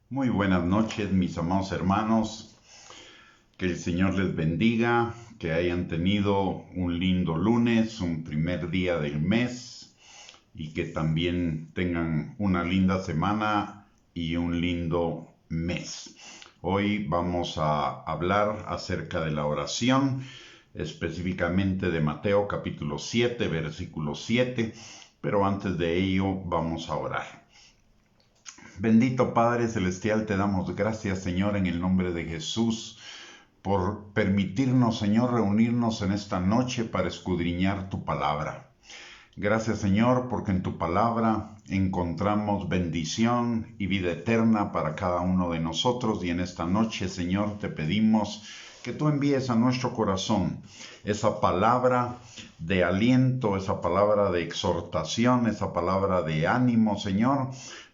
Muy buenas noches, mis amados hermanos. Que el Señor les bendiga, que hayan tenido un lindo lunes, un primer día del mes y que también tengan una linda semana y un lindo mes. Hoy vamos a hablar acerca de la oración, específicamente de Mateo capítulo 7, versículo 7, pero antes de ello vamos a orar. Bendito Padre Celestial, te damos gracias, Señor, en el nombre de Jesús, por permitirnos, Señor, reunirnos en esta noche para escudriñar tu palabra. Gracias, Señor, porque en tu palabra encontramos bendición y vida eterna para cada uno de nosotros. Y en esta noche, Señor, te pedimos que tú envíes a nuestro corazón esa palabra de aliento, esa palabra de exhortación, esa palabra de ánimo, Señor,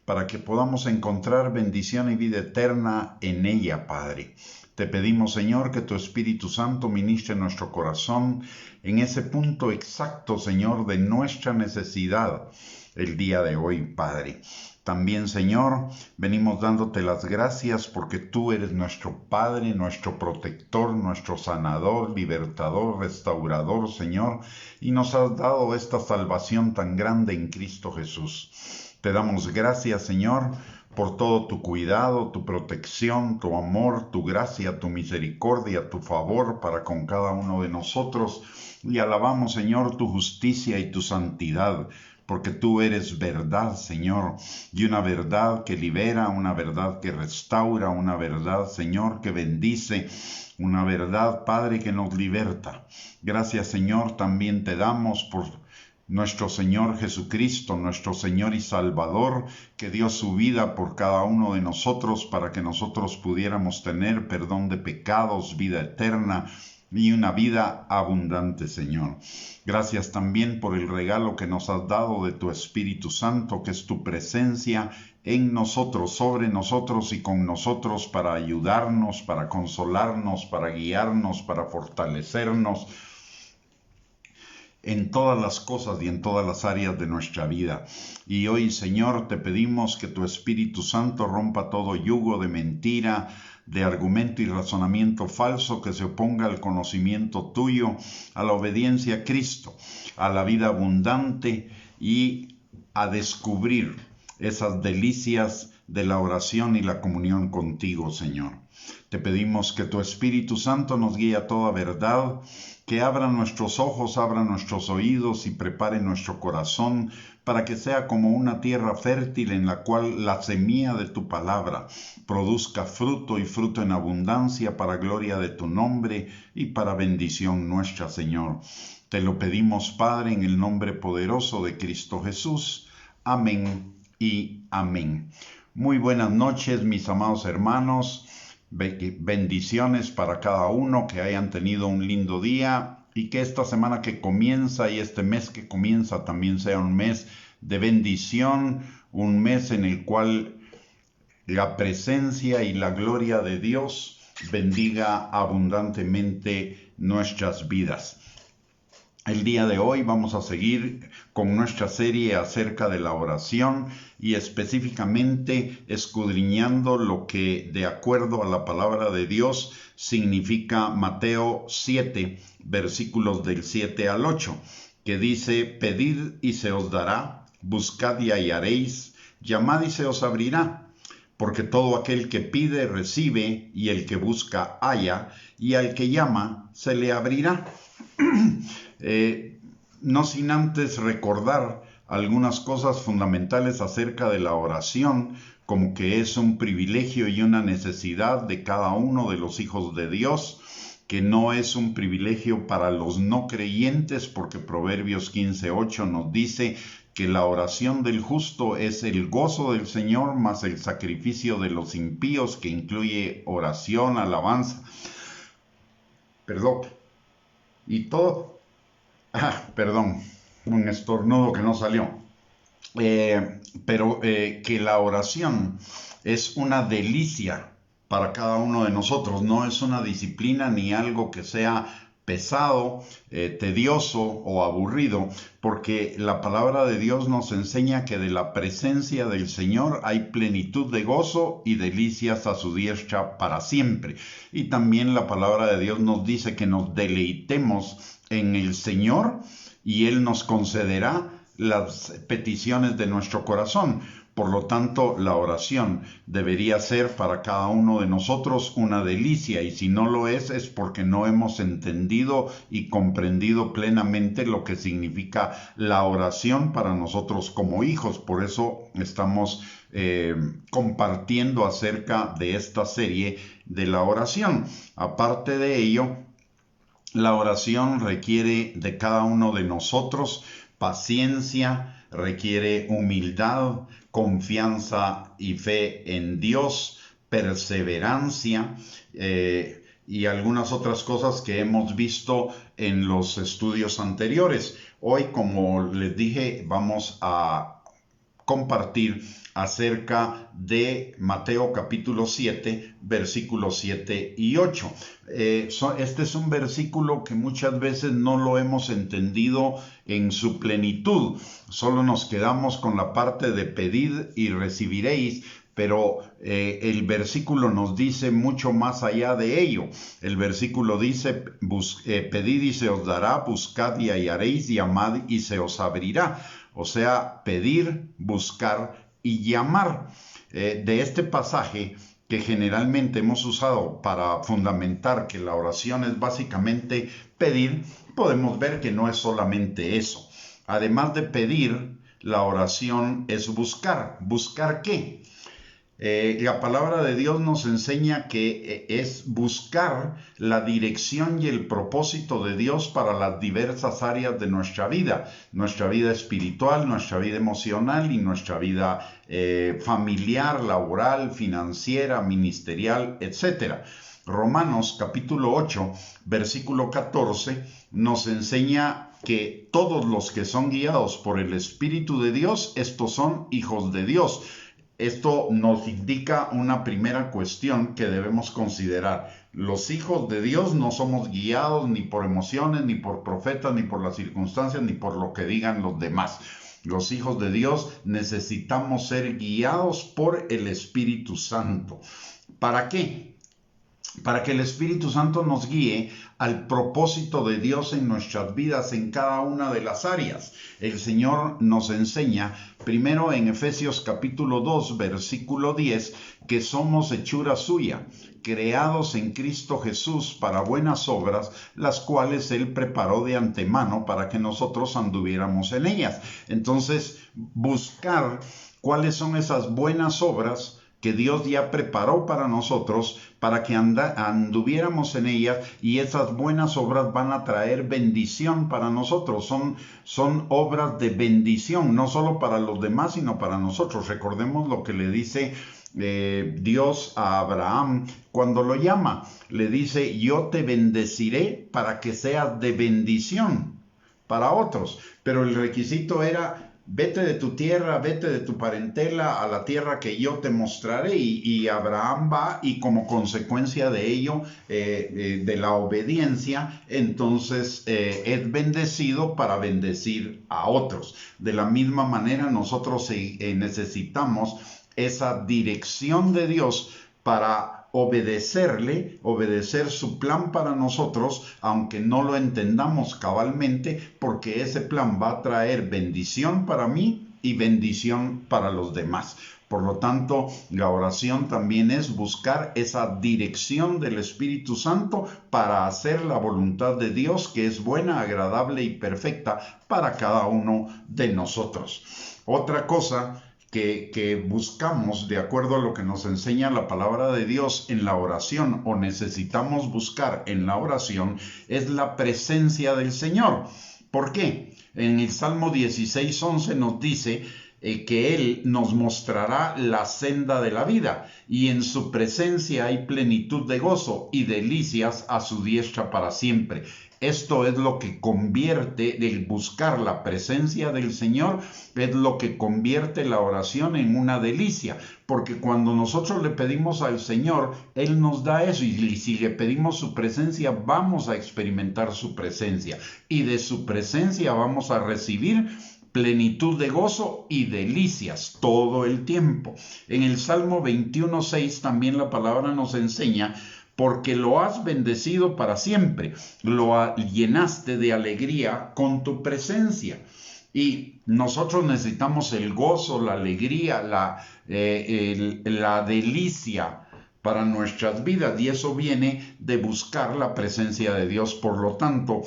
para que podamos encontrar bendición y vida eterna en ella, Padre. Te pedimos, Señor, que tu Espíritu Santo ministre nuestro corazón en ese punto exacto, Señor, de nuestra necesidad el día de hoy, Padre. También, Señor, venimos dándote las gracias porque tú eres nuestro Padre, nuestro protector, nuestro sanador, libertador, restaurador, Señor, y nos has dado esta salvación tan grande en Cristo Jesús. Te damos gracias, Señor, por todo tu cuidado, tu protección, tu amor, tu gracia, tu misericordia, tu favor para con cada uno de nosotros. Y alabamos, Señor, tu justicia y tu santidad, porque tú eres verdad, Señor, y una verdad que libera, una verdad que restaura, una verdad, Señor, que bendice, una verdad, Padre, que nos liberta. Gracias, Señor, también te damos por nuestro Señor Jesucristo, nuestro Señor y Salvador, que dio su vida por cada uno de nosotros para que nosotros pudiéramos tener perdón de pecados, vida eterna y una vida abundante, Señor. Gracias también por el regalo que nos has dado de tu Espíritu Santo, que es tu presencia en nosotros, sobre nosotros y con nosotros para ayudarnos, para consolarnos, para guiarnos, para fortalecernos en todas las cosas y en todas las áreas de nuestra vida. Y hoy, Señor, te pedimos que tu Espíritu Santo rompa todo yugo de mentira, de argumento y razonamiento falso que se oponga al conocimiento tuyo, a la obediencia a Cristo, a la vida abundante y a descubrir esas delicias de la oración y la comunión contigo, Señor. Te pedimos que tu Espíritu Santo nos guíe a toda verdad, que abra nuestros ojos, abra nuestros oídos y prepare nuestro corazón para que sea como una tierra fértil en la cual la semilla de tu palabra produzca fruto y fruto en abundancia para gloria de tu nombre y para bendición nuestra, Señor. Te lo pedimos, Padre, en el nombre poderoso de Cristo Jesús. Amén y amén. Muy buenas noches, mis amados hermanos. Bendiciones para cada uno, que hayan tenido un lindo día y que esta semana que comienza y este mes que comienza también sea un mes de bendición, un mes en el cual la presencia y la gloria de Dios bendiga abundantemente nuestras vidas. El día de hoy vamos a seguir con nuestra serie acerca de la oración y específicamente escudriñando lo que, de acuerdo a la palabra de Dios, significa Mateo 7, versículos del 7 al 8, que dice: pedid y se os dará, buscad y hallaréis, llamad y se os abrirá. Porque todo aquel que pide recibe, y el que busca halla, y al que llama se le abrirá. No sin antes recordar algunas cosas fundamentales acerca de la oración, como que es un privilegio y una necesidad de cada uno de los hijos de Dios, que no es un privilegio para los no creyentes, porque Proverbios 15:8 nos dice que la oración del justo es el gozo del Señor, más el sacrificio de los impíos, que incluye oración, alabanza, perdón, y todo. Perdón, un estornudo que no salió. Pero que la oración es una delicia para cada uno de nosotros, no es una disciplina ni algo que sea pesado, tedioso o aburrido, porque la palabra de Dios nos enseña que de la presencia del Señor hay plenitud de gozo y delicias a su diestra para siempre. Y también la palabra de Dios nos dice que nos deleitemos en el Señor y Él nos concederá las peticiones de nuestro corazón. Por lo tanto, la oración debería ser para cada uno de nosotros una delicia, y si no lo es porque no hemos entendido y comprendido plenamente lo que significa la oración para nosotros como hijos. Por eso estamos compartiendo acerca de esta serie de la oración. Aparte de ello, la oración requiere de cada uno de nosotros paciencia, requiere humildad, confianza y fe en Dios, perseverancia y algunas otras cosas que hemos visto en los estudios anteriores. Hoy, como les dije, vamos a compartir acerca de Mateo capítulo 7, versículos 7 y 8. Este es un versículo que muchas veces no lo hemos entendido en su plenitud. Solo nos quedamos con la parte de pedid y recibiréis, pero el versículo nos dice mucho más allá de ello. El versículo dice, pedid y se os dará, buscad y hallaréis, llamad y se os abrirá. O sea, pedir, buscar y llamar. De este pasaje que generalmente hemos usado para fundamentar que la oración es básicamente pedir, podemos ver que no es solamente eso. Además de pedir, la oración es buscar. ¿Buscar qué? La palabra de Dios nos enseña que es buscar la dirección y el propósito de Dios para las diversas áreas de nuestra vida espiritual, nuestra vida emocional y nuestra vida familiar, laboral, financiera, ministerial, etc. Romanos capítulo 8, versículo 14 nos enseña que todos los que son guiados por el Espíritu de Dios, estos son hijos de Dios. Esto nos indica una primera cuestión que debemos considerar. Los hijos de Dios no somos guiados ni por emociones, ni por profetas, ni por las circunstancias, ni por lo que digan los demás. Los hijos de Dios necesitamos ser guiados por el Espíritu Santo. ¿Para qué? Para que el Espíritu Santo nos guíe al propósito de Dios en nuestras vidas en cada una de las áreas. El Señor nos enseña primero en Efesios capítulo 2, versículo 10, que somos hechura suya, creados en Cristo Jesús para buenas obras, las cuales Él preparó de antemano para que nosotros anduviéramos en ellas. Entonces, buscar cuáles son esas buenas obras que Dios ya preparó para nosotros, para que anduviéramos en ellas, y esas buenas obras van a traer bendición para nosotros. Son obras de bendición, no solo para los demás, sino para nosotros. Recordemos lo que le dice Dios a Abraham cuando lo llama. Le dice, yo te bendeciré para que seas de bendición para otros. Pero el requisito era, vete de tu tierra, vete de tu parentela a la tierra que yo te mostraré. Y Abraham va, y como consecuencia de ello, de la obediencia, entonces es bendecido para bendecir a otros. De la misma manera, nosotros necesitamos esa dirección de Dios para obedecerle, obedecer su plan para nosotros, aunque no lo entendamos cabalmente, porque ese plan va a traer bendición para mí y bendición para los demás. Por lo tanto, la oración también es buscar esa dirección del Espíritu Santo para hacer la voluntad de Dios, que es buena, agradable y perfecta para cada uno de nosotros. Otra cosa que buscamos, de acuerdo a lo que nos enseña la palabra de Dios en la oración, o necesitamos buscar en la oración, es la presencia del Señor. ¿Por qué? En el Salmo 16:11 nos dice que Él nos mostrará la senda de la vida, y en su presencia hay plenitud de gozo y delicias a su diestra para siempre. Esto es lo que convierte, el buscar la presencia del Señor, es lo que convierte la oración en una delicia. Porque cuando nosotros le pedimos al Señor, Él nos da eso. Y si le pedimos su presencia, vamos a experimentar su presencia. Y de su presencia vamos a recibir plenitud de gozo y delicias todo el tiempo. En el Salmo 21:6 también la palabra nos enseña: porque lo has bendecido para siempre, lo llenaste de alegría con tu presencia. Y nosotros necesitamos el gozo, la alegría, la delicia para nuestras vidas, y eso viene de buscar la presencia de Dios. Por lo tanto,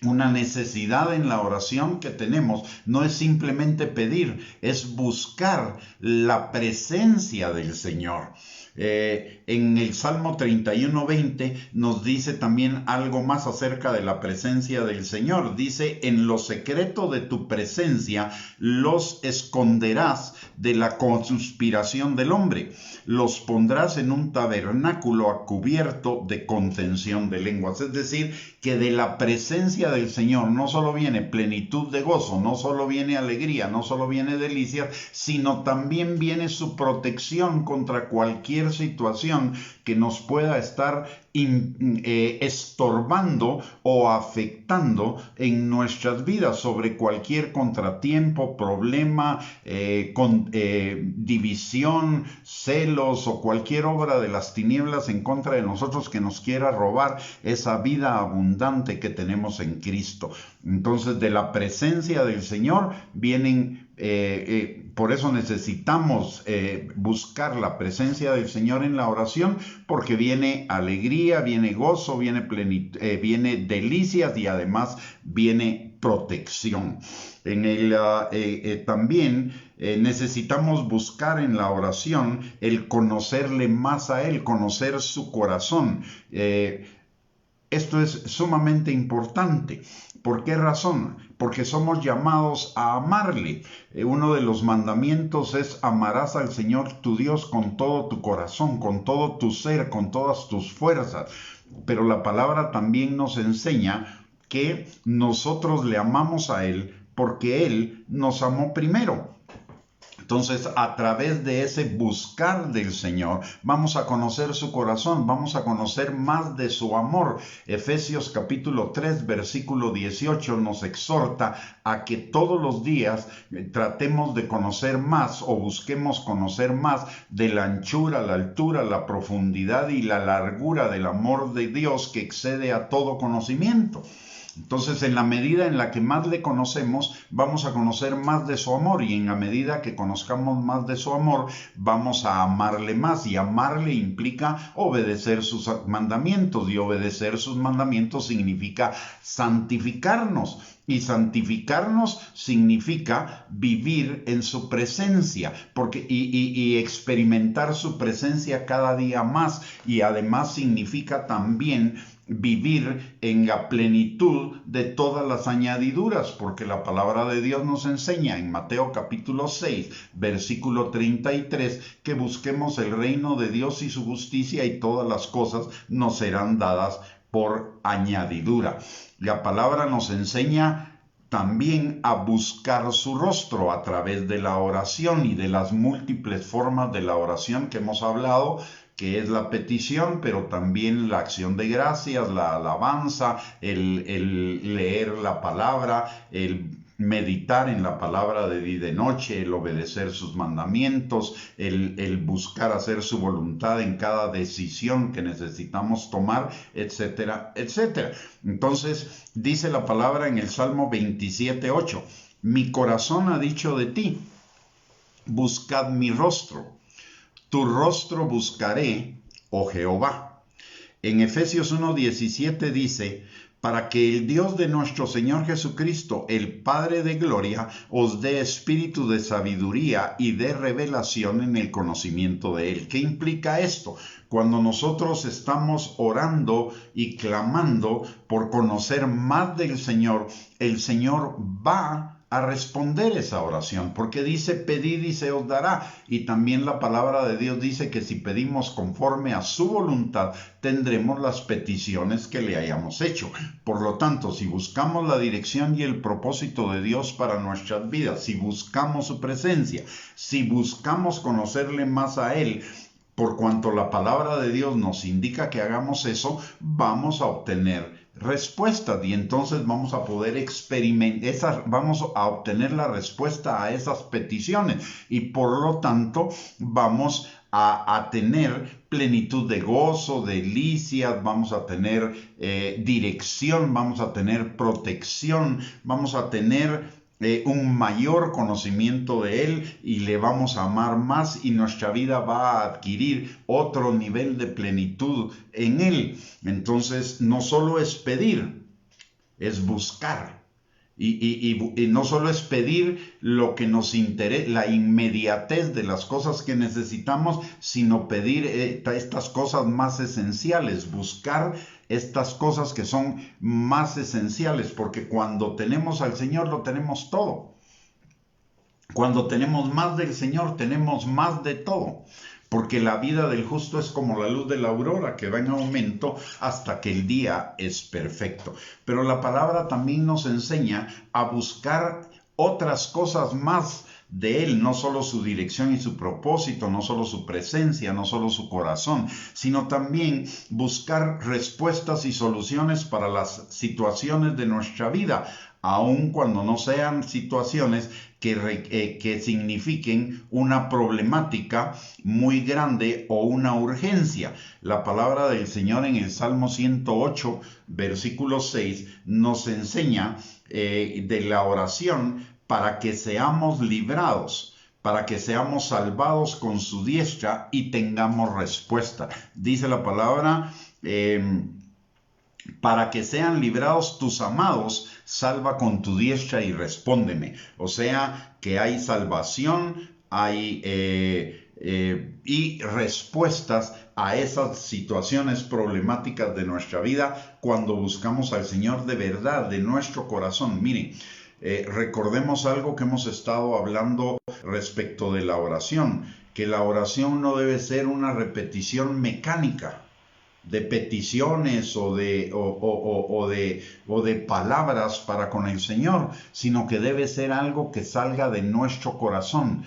una necesidad en la oración que tenemos no es simplemente pedir, es buscar la presencia del Señor. En el Salmo 31:20 nos dice también algo más acerca de la presencia del Señor. Dice: en lo secreto de tu presencia los esconderás de la conspiración del hombre, los pondrás en un tabernáculo a cubierto de contención de lenguas. Es decir, que de la presencia del Señor no solo viene plenitud de gozo, no solo viene alegría, no solo viene delicia, sino también viene su protección contra cualquier situación que nos pueda estar estorbando o afectando en nuestras vidas, sobre cualquier contratiempo, problema, división, celos o cualquier obra de las tinieblas en contra de nosotros que nos quiera robar esa vida abundante que tenemos en Cristo. Entonces, de la presencia del Señor vienen, por eso necesitamos buscar la presencia del Señor en la oración, porque viene alegría, viene gozo, viene delicias y además viene protección. También necesitamos buscar en la oración el conocerle más a Él, conocer su corazón. Esto es sumamente importante. ¿Por qué razón? Porque somos llamados a amarle. Uno de los mandamientos es: amarás al Señor tu Dios con todo tu corazón, con todo tu ser, con todas tus fuerzas. Pero la palabra también nos enseña que nosotros le amamos a Él porque Él nos amó primero. Entonces, a través de ese buscar del Señor, vamos a conocer su corazón, vamos a conocer más de su amor. Efesios capítulo 3, versículo 18 nos exhorta a que todos los días tratemos de conocer más, o busquemos conocer más de la anchura, la altura, la profundidad y la largura del amor de Dios, que excede a todo conocimiento. Entonces, en la medida en la que más le conocemos, vamos a conocer más de su amor, y en la medida que conozcamos más de su amor, vamos a amarle más, y amarle implica obedecer sus mandamientos, y obedecer sus mandamientos significa santificarnos. Y santificarnos significa vivir en su presencia, y experimentar su presencia cada día más, y además significa también vivir en la plenitud de todas las añadiduras, porque la palabra de Dios nos enseña en Mateo capítulo 6, versículo 33, que busquemos el reino de Dios y su justicia, y todas las cosas nos serán dadas por añadidura. La palabra nos enseña también a buscar su rostro a través de la oración y de las múltiples formas de la oración que hemos hablado, que es la petición, pero también la acción de gracias, la alabanza, el leer la palabra, el meditar en la palabra de día y de noche, el obedecer sus mandamientos, el buscar hacer su voluntad en cada decisión que necesitamos tomar, etcétera, etcétera. Entonces, dice la palabra en el Salmo 27:8, mi corazón ha dicho de ti, buscad mi rostro. Tu rostro buscaré, oh Jehová. En Efesios 1:17 dice: para que el Dios de nuestro Señor Jesucristo, el Padre de gloria, os dé espíritu de sabiduría y de revelación en el conocimiento de Él. ¿Qué implica esto? Cuando nosotros estamos orando y clamando por conocer más del Señor, el Señor va a responder esa oración, porque dice, pedid y se os dará, y también la palabra de Dios dice que si pedimos conforme a su voluntad, tendremos las peticiones que le hayamos hecho. Por lo tanto, si buscamos la dirección y el propósito de Dios para nuestras vidas, si buscamos su presencia, si buscamos conocerle más a Él, por cuanto la palabra de Dios nos indica que hagamos eso, vamos a obtener respuestas y entonces vamos a poder experimentar, vamos a obtener la respuesta a esas peticiones y por lo tanto vamos a tener plenitud de gozo, delicias, vamos a tener dirección, vamos a tener protección, vamos a tener un mayor conocimiento de Él y le vamos a amar más y nuestra vida va a adquirir otro nivel de plenitud en Él. Entonces, no solo es pedir, es buscar. Y no solo es pedir lo que nos interesa, la inmediatez de las cosas que necesitamos, sino pedir estas cosas más esenciales, buscar estas cosas que son más esenciales, porque cuando tenemos al Señor lo tenemos todo. Cuando tenemos más del Señor tenemos más de todo. Porque la vida del justo es como la luz de la aurora que va en aumento hasta que el día es perfecto. Pero la palabra también nos enseña a buscar otras cosas más de Él, no solo su dirección y su propósito, no solo su presencia, no solo su corazón, sino también buscar respuestas y soluciones para las situaciones de nuestra vida, aun cuando no sean situaciones que signifiquen una problemática muy grande o una urgencia. La palabra del Señor en el Salmo 108, versículo 6, nos enseña de la oración para que seamos librados, para que seamos salvados con su diestra y tengamos respuesta. Dice la palabra, para que sean librados tus amados, salva con tu diestra y respóndeme. O sea, que hay salvación, hay y respuestas a esas situaciones problemáticas de nuestra vida cuando buscamos al Señor de verdad, de nuestro corazón. Miren, recordemos algo que hemos estado hablando respecto de la oración, que la oración no debe ser una repetición mecánica de peticiones o de palabras para con el Señor, sino que debe ser algo que salga de nuestro corazón,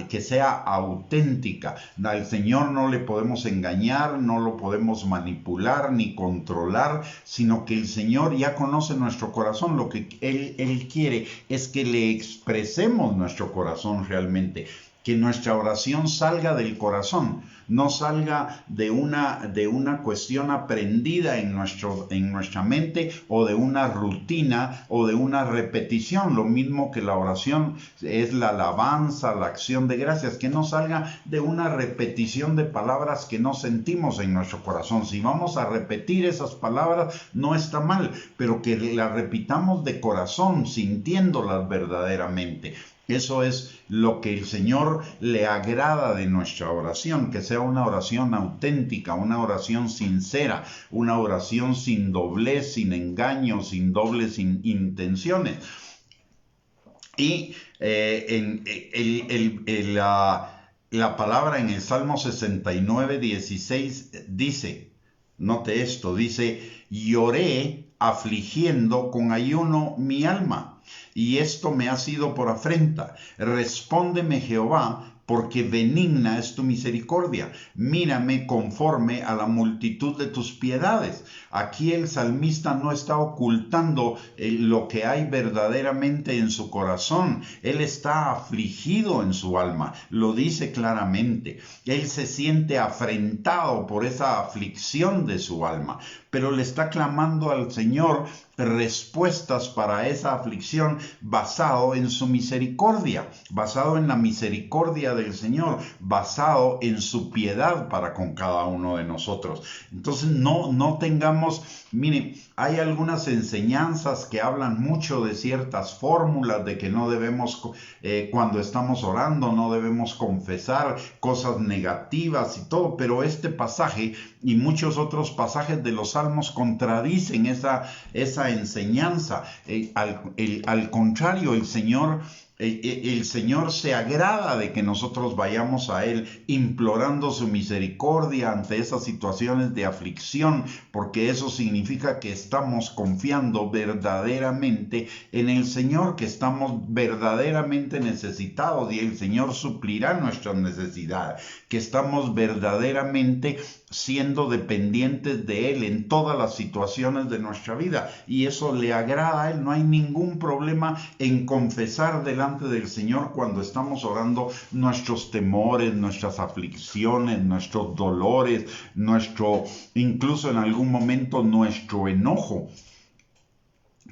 que sea auténtica. Al Señor no le podemos engañar, no lo podemos manipular ni controlar, sino que el Señor ya conoce nuestro corazón. Lo que Él quiere es que le expresemos nuestro corazón realmente, que nuestra oración salga del corazón, no salga de una cuestión aprendida en nuestra mente o de una rutina o de una repetición. Lo mismo que la oración es la alabanza, la acción de gracias, que no salga de una repetición de palabras que no sentimos en nuestro corazón. Si vamos a repetir esas palabras, no está mal, pero que las repitamos de corazón, sintiéndolas verdaderamente. Eso es lo que el Señor le agrada de nuestra oración, que sea una oración auténtica, una oración sincera, una oración sin doblez, sin engaño, sin dobles intenciones. Y la palabra en el Salmo 69, 16 dice, note esto, dice, lloré afligiendo con ayuno mi alma, y esto me ha sido por afrenta. Respóndeme, Jehová, porque benigna es tu misericordia. Mírame conforme a la multitud de tus piedades. Aquí el salmista no está ocultando lo que hay verdaderamente en su corazón. Él está afligido en su alma. Lo dice claramente. Él se siente afrentado por esa aflicción de su alma, pero le está clamando al Señor respuestas para esa aflicción basado en su misericordia, basado en la misericordia gracia del Señor, basado en su piedad para con cada uno de nosotros. Entonces no tengamos, mire, hay algunas enseñanzas que hablan mucho de ciertas fórmulas, de que no debemos, cuando estamos orando, no debemos confesar cosas negativas y todo, pero este pasaje y muchos otros pasajes de los Salmos contradicen esa enseñanza. Al contrario, el Señor se agrada de que nosotros vayamos a Él implorando su misericordia ante esas situaciones de aflicción, porque eso significa que estamos confiando verdaderamente en el Señor, que estamos verdaderamente necesitados y el Señor suplirá nuestras necesidades, que estamos verdaderamente siendo dependientes de Él en todas las situaciones de nuestra vida, y eso le agrada a Él. No hay ningún problema en confesar delante del Señor cuando estamos orando nuestros temores, nuestras aflicciones, nuestros dolores, incluso en algún momento nuestro enojo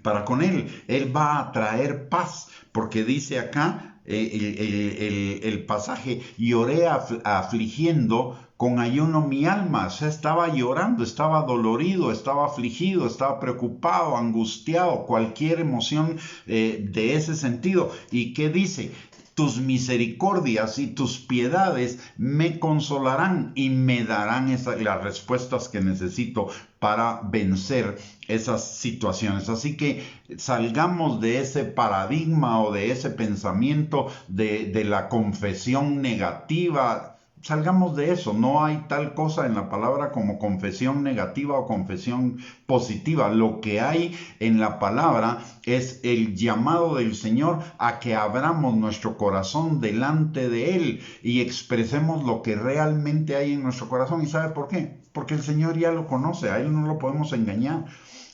para con Él. Él va a traer paz, porque dice acá el pasaje: lloré afligiendo con ayuno mi alma. O sea, estaba llorando, estaba dolorido, estaba afligido, estaba preocupado, angustiado, cualquier emoción de ese sentido. ¿Y qué dice? Tus misericordias y tus piedades me consolarán y me darán las respuestas que necesito para vencer esas situaciones. Así que salgamos de ese paradigma o de ese pensamiento de la confesión negativa. Salgamos de eso. No hay tal cosa en la palabra como confesión negativa o confesión positiva. Lo que hay en la palabra es el llamado del Señor a que abramos nuestro corazón delante de Él y expresemos lo que realmente hay en nuestro corazón. ¿Y sabe por qué? Porque el Señor ya lo conoce, a Él no lo podemos engañar.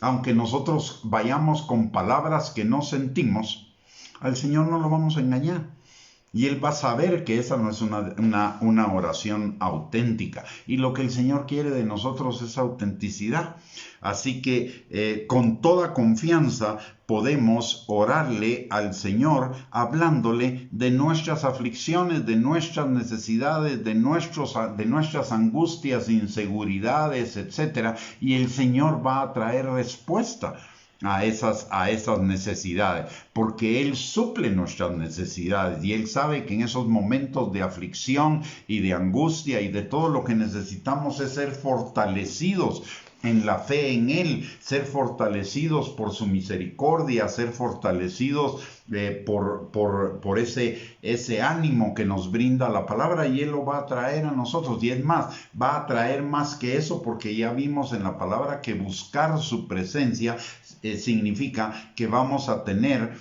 Aunque nosotros vayamos con palabras que no sentimos, al Señor no lo vamos a engañar. Y Él va a saber que esa no es una oración auténtica. Y lo que el Señor quiere de nosotros es autenticidad. Así que con toda confianza podemos orarle al Señor, hablándole de nuestras aflicciones, de nuestras necesidades, de nuestras angustias, inseguridades, etc. Y el Señor va a traer respuesta a esas necesidades, porque Él suple nuestras necesidades y Él sabe que en esos momentos de aflicción y de angustia y de todo lo que necesitamos es ser fortalecidos en la fe en Él, ser fortalecidos por su misericordia, ser fortalecidos por ese ánimo que nos brinda la palabra, y Él lo va a traer a nosotros. Y es más, va a traer más que eso, porque ya vimos en la palabra que buscar su presencia significa que vamos a tener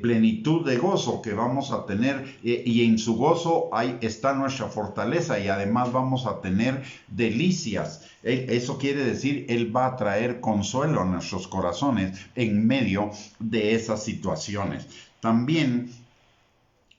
plenitud de gozo, que vamos a tener, y en su gozo ahí está nuestra fortaleza, y además vamos a tener delicias. Eso quiere decir, Él va a traer consuelo a nuestros corazones en medio de esas situaciones. También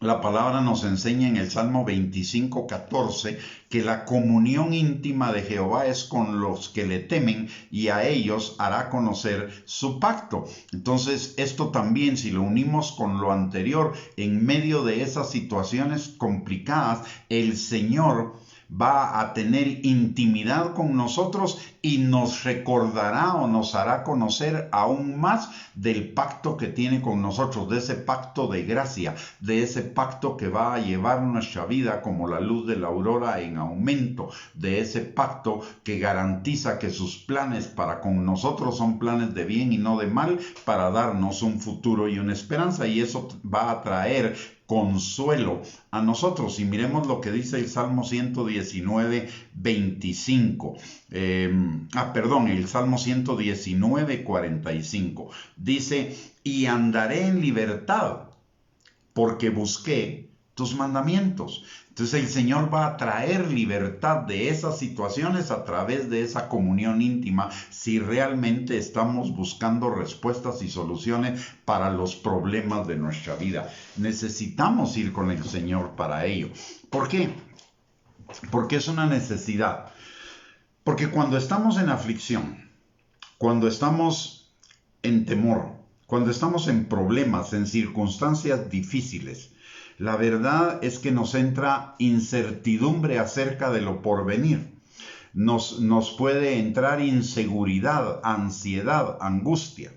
la palabra nos enseña en el Salmo 25:14 que la comunión íntima de Jehová es con los que le temen, y a ellos hará conocer su pacto. Entonces, esto también, si lo unimos con lo anterior, en medio de esas situaciones complicadas, el Señor va a tener intimidad con nosotros y nos recordará o nos hará conocer aún más del pacto que tiene con nosotros, de ese pacto de gracia, de ese pacto que va a llevar nuestra vida como la luz de la aurora en aumento, de ese pacto que garantiza que sus planes para con nosotros son planes de bien y no de mal, para darnos un futuro y una esperanza, y eso va a traer consuelo a nosotros. Y miremos lo que dice el Salmo 119:25. El Salmo 119:45. Dice: y andaré en libertad, porque busqué tus mandamientos. Entonces el Señor va a traer libertad de esas situaciones a través de esa comunión íntima, si realmente estamos buscando respuestas y soluciones para los problemas de nuestra vida. Necesitamos ir con el Señor para ello. ¿Por qué? Porque es una necesidad. Porque cuando estamos en aflicción, cuando estamos en temor, cuando estamos en problemas, en circunstancias difíciles, La verdad es que nos entra incertidumbre acerca de lo porvenir. Nos puede entrar inseguridad, ansiedad, angustia.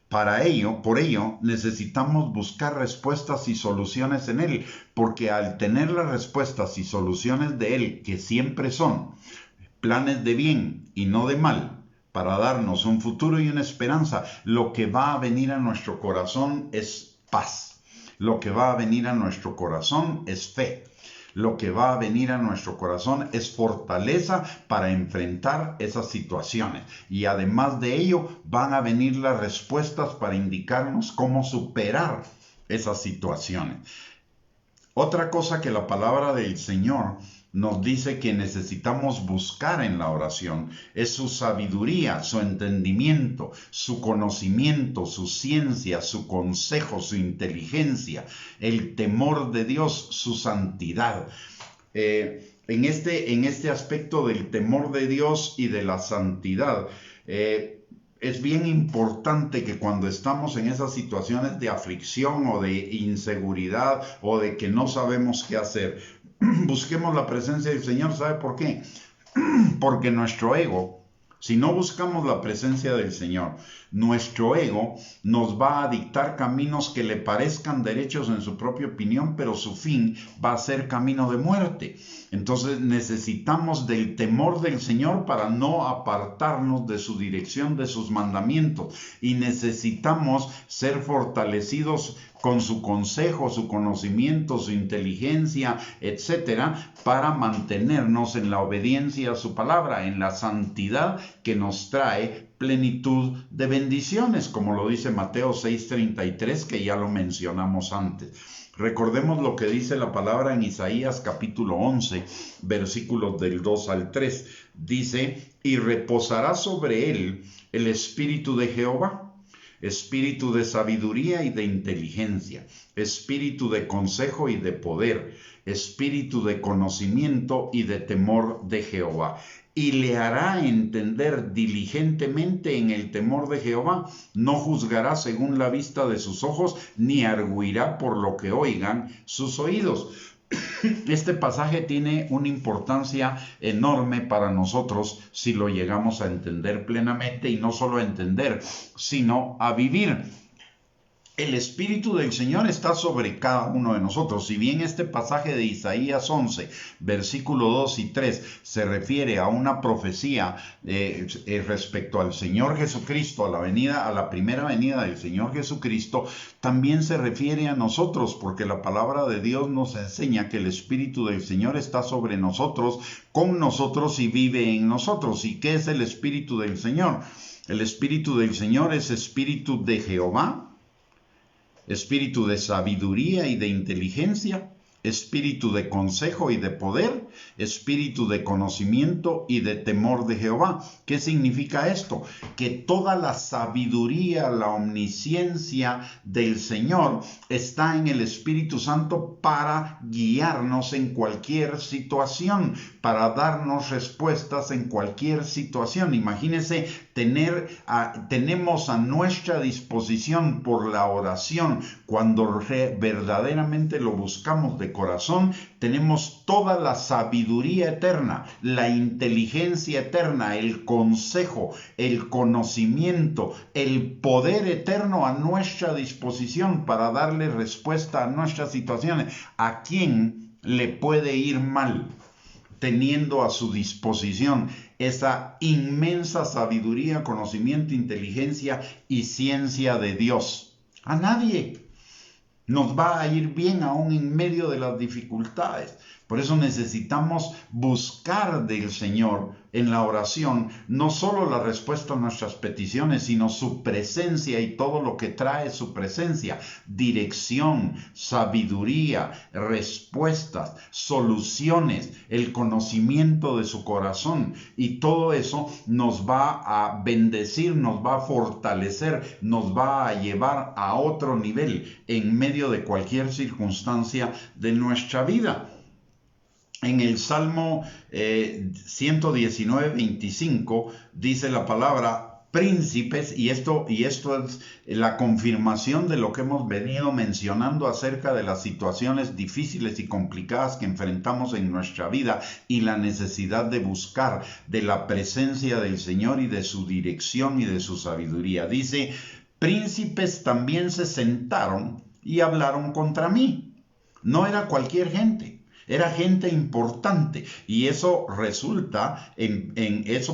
Por ello, necesitamos buscar respuestas y soluciones en Él, porque al tener las respuestas y soluciones de Él, que siempre son planes de bien y no de mal, para darnos un futuro y una esperanza, lo que va a venir a nuestro corazón es paz. Lo que va a venir a nuestro corazón es fe. Lo que va a venir a nuestro corazón es fortaleza para enfrentar esas situaciones. Y además de ello, van a venir las respuestas para indicarnos cómo superar esas situaciones. Otra cosa que la palabra del Señor nos dice que necesitamos buscar en la oración es su sabiduría, su entendimiento, su conocimiento, su ciencia, su consejo, su inteligencia, el temor de Dios, su santidad. En este aspecto del temor de Dios y de la santidad, es bien importante que cuando estamos en esas situaciones de aflicción o de inseguridad o de que no sabemos qué hacer, busquemos la presencia del Señor. ¿Sabe por qué? Porque nuestro ego, si no buscamos la presencia del Señor, nuestro ego nos va a dictar caminos que le parezcan derechos en su propia opinión, pero su fin va a ser camino de muerte. Entonces necesitamos del temor del Señor para no apartarnos de su dirección, de sus mandamientos. Y necesitamos ser fortalecidos con su consejo, su conocimiento, su inteligencia, etcétera, para mantenernos en la obediencia a su palabra, en la santidad que nos trae plenitud de bendiciones, como lo dice Mateo 6:33, que ya lo mencionamos antes. Recordemos lo que dice la palabra en Isaías capítulo 11, versículos del 2 al 3. Dice: y reposará sobre él el espíritu de Jehová, espíritu de sabiduría y de inteligencia, espíritu de consejo y de poder, espíritu de conocimiento y de temor de Jehová. Y le hará entender diligentemente en el temor de Jehová. No juzgará según la vista de sus ojos, ni arguirá por lo que oigan sus oídos. Este pasaje tiene una importancia enorme para nosotros si lo llegamos a entender plenamente, y no solo a entender, sino a vivir. El Espíritu del Señor está sobre cada uno de nosotros. Si bien este pasaje de Isaías 11, versículo 2 y 3, se refiere a una profecía respecto al Señor Jesucristo, a la primera venida del Señor Jesucristo, también se refiere a nosotros, porque la palabra de Dios nos enseña que el Espíritu del Señor está sobre nosotros, con nosotros y vive en nosotros. ¿Y qué es el Espíritu del Señor? El Espíritu del Señor es Espíritu de Jehová, espíritu de sabiduría y de inteligencia, espíritu de consejo y de poder, espíritu de conocimiento y de temor de Jehová. ¿Qué significa esto? Que toda la sabiduría, la omnisciencia del Señor está en el Espíritu Santo para guiarnos en cualquier situación, para darnos respuestas en cualquier situación. Imagínense, tenemos a nuestra disposición por la oración, cuando verdaderamente lo buscamos de corazón, tenemos toda la sabiduría eterna, la inteligencia eterna, el consejo, el conocimiento, el poder eterno a nuestra disposición para darle respuesta a nuestras situaciones. ¿A quién le puede ir mal teniendo a su disposición esa inmensa sabiduría, conocimiento, inteligencia y ciencia de Dios? A nadie. Nos va a ir bien aún en medio de las dificultades. Por eso necesitamos buscar del Señor en la oración no solo la respuesta a nuestras peticiones, sino su presencia y todo lo que trae su presencia: dirección, sabiduría, respuestas, soluciones, el conocimiento de su corazón. Y todo eso nos va a bendecir, nos va a fortalecer, nos va a llevar a otro nivel en medio de cualquier circunstancia de nuestra vida. En el Salmo 119, 25 dice la palabra: príncipes, y esto es la confirmación de lo que hemos venido mencionando acerca de las situaciones difíciles y complicadas que enfrentamos en nuestra vida y la necesidad de buscar de la presencia del Señor y de su dirección y de su sabiduría. Dice, príncipes también se sentaron y hablaron contra mí. No era cualquier gente. Era gente importante, y eso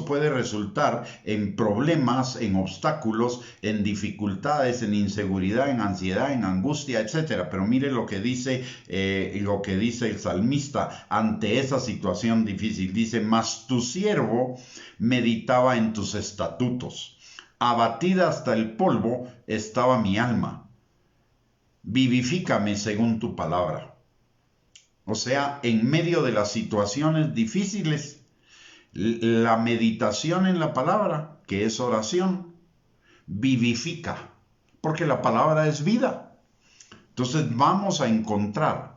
puede resultar en problemas, en obstáculos, en dificultades, en inseguridad, en ansiedad, en angustia, etc. Pero mire lo que dice el salmista ante esa situación difícil. Dice, mas tu siervo meditaba en tus estatutos. Abatida hasta el polvo estaba mi alma. Vivifícame según tu palabra. O sea, en medio de las situaciones difíciles, la meditación en la palabra, que es oración, vivifica, porque la palabra es vida. Entonces vamos a encontrar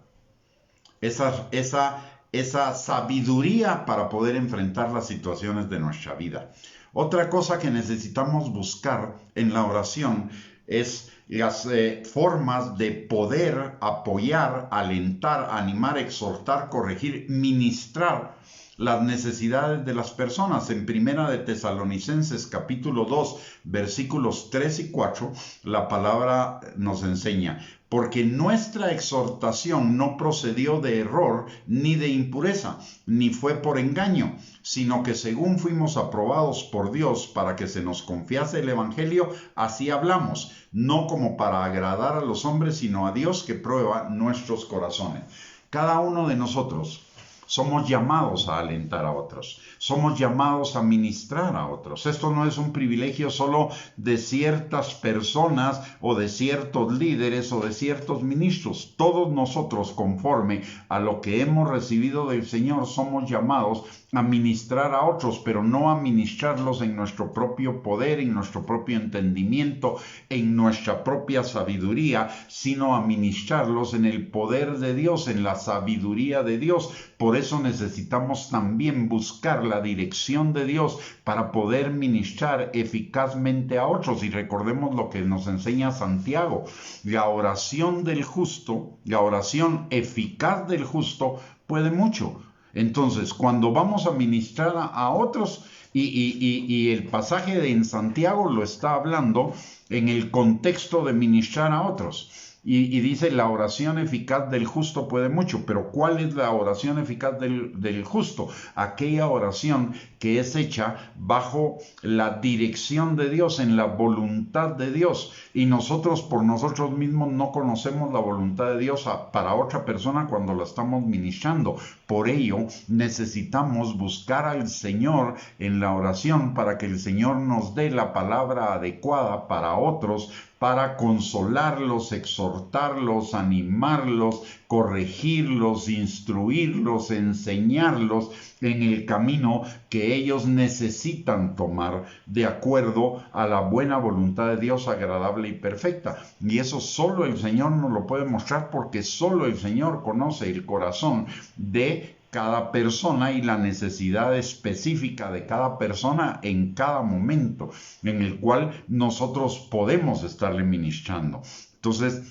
esa sabiduría para poder enfrentar las situaciones de nuestra vida. Otra cosa que necesitamos buscar en la oración es las formas de poder apoyar, alentar, animar, exhortar, corregir, ministrar las necesidades de las personas. En Primera de Tesalonicenses capítulo 2 versículos 3 y 4 la palabra nos enseña: porque nuestra exhortación no procedió de error ni de impureza, ni fue por engaño, sino que según fuimos aprobados por Dios para que se nos confiase el Evangelio, así hablamos, no como para agradar a los hombres, sino a Dios que prueba nuestros corazones. Cada uno de nosotros somos llamados a alentar a otros, somos llamados a ministrar a otros. Esto no es un privilegio solo de ciertas personas o de ciertos líderes o de ciertos ministros. Todos nosotros, conforme a lo que hemos recibido del Señor, somos llamados a ministrar a otros, pero no a ministrarlos en nuestro propio poder, en nuestro propio entendimiento, en nuestra propia sabiduría, sino a ministrarlos en el poder de Dios, en la sabiduría de Dios. Por eso necesitamos también buscar la dirección de Dios para poder ministrar eficazmente a otros. Y recordemos lo que nos enseña Santiago: la oración del justo, la oración eficaz del justo puede mucho. Entonces, cuando vamos a ministrar a otros, y el pasaje en Santiago lo está hablando en el contexto de ministrar a otros. Y dice, la oración eficaz del justo puede mucho. Pero ¿cuál es la oración eficaz del justo? Aquella oración que es hecha bajo la dirección de Dios, en la voluntad de Dios. Y nosotros por nosotros mismos no conocemos la voluntad de Dios para otra persona cuando la estamos ministrando. Por ello necesitamos buscar al Señor en la oración para que el Señor nos dé la palabra adecuada para otros, para consolarlos, exhortarlos, animarlos, corregirlos, instruirlos, enseñarlos en el camino que ellos necesitan tomar de acuerdo a la buena voluntad de Dios, agradable y perfecta. Y eso solo el Señor nos lo puede mostrar, porque solo el Señor conoce el corazón de cada persona y la necesidad específica de cada persona en cada momento en el cual nosotros podemos estarle ministrando. Entonces,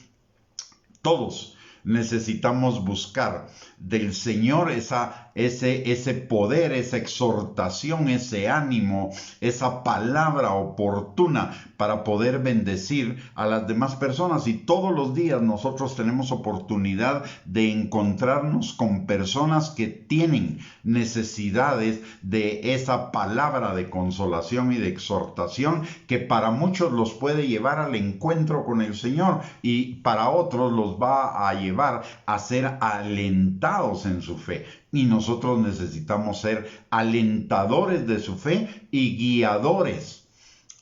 todos necesitamos buscar del Señor ese poder, esa exhortación, ese ánimo, esa palabra oportuna para poder bendecir a las demás personas. Y todos los días nosotros tenemos oportunidad de encontrarnos con personas que tienen necesidades de esa palabra de consolación y de exhortación, que para muchos los puede llevar al encuentro con el Señor y para otros los va a llevar a ser alentados en su fe. Y nosotros necesitamos ser alentadores de su fe y guiadores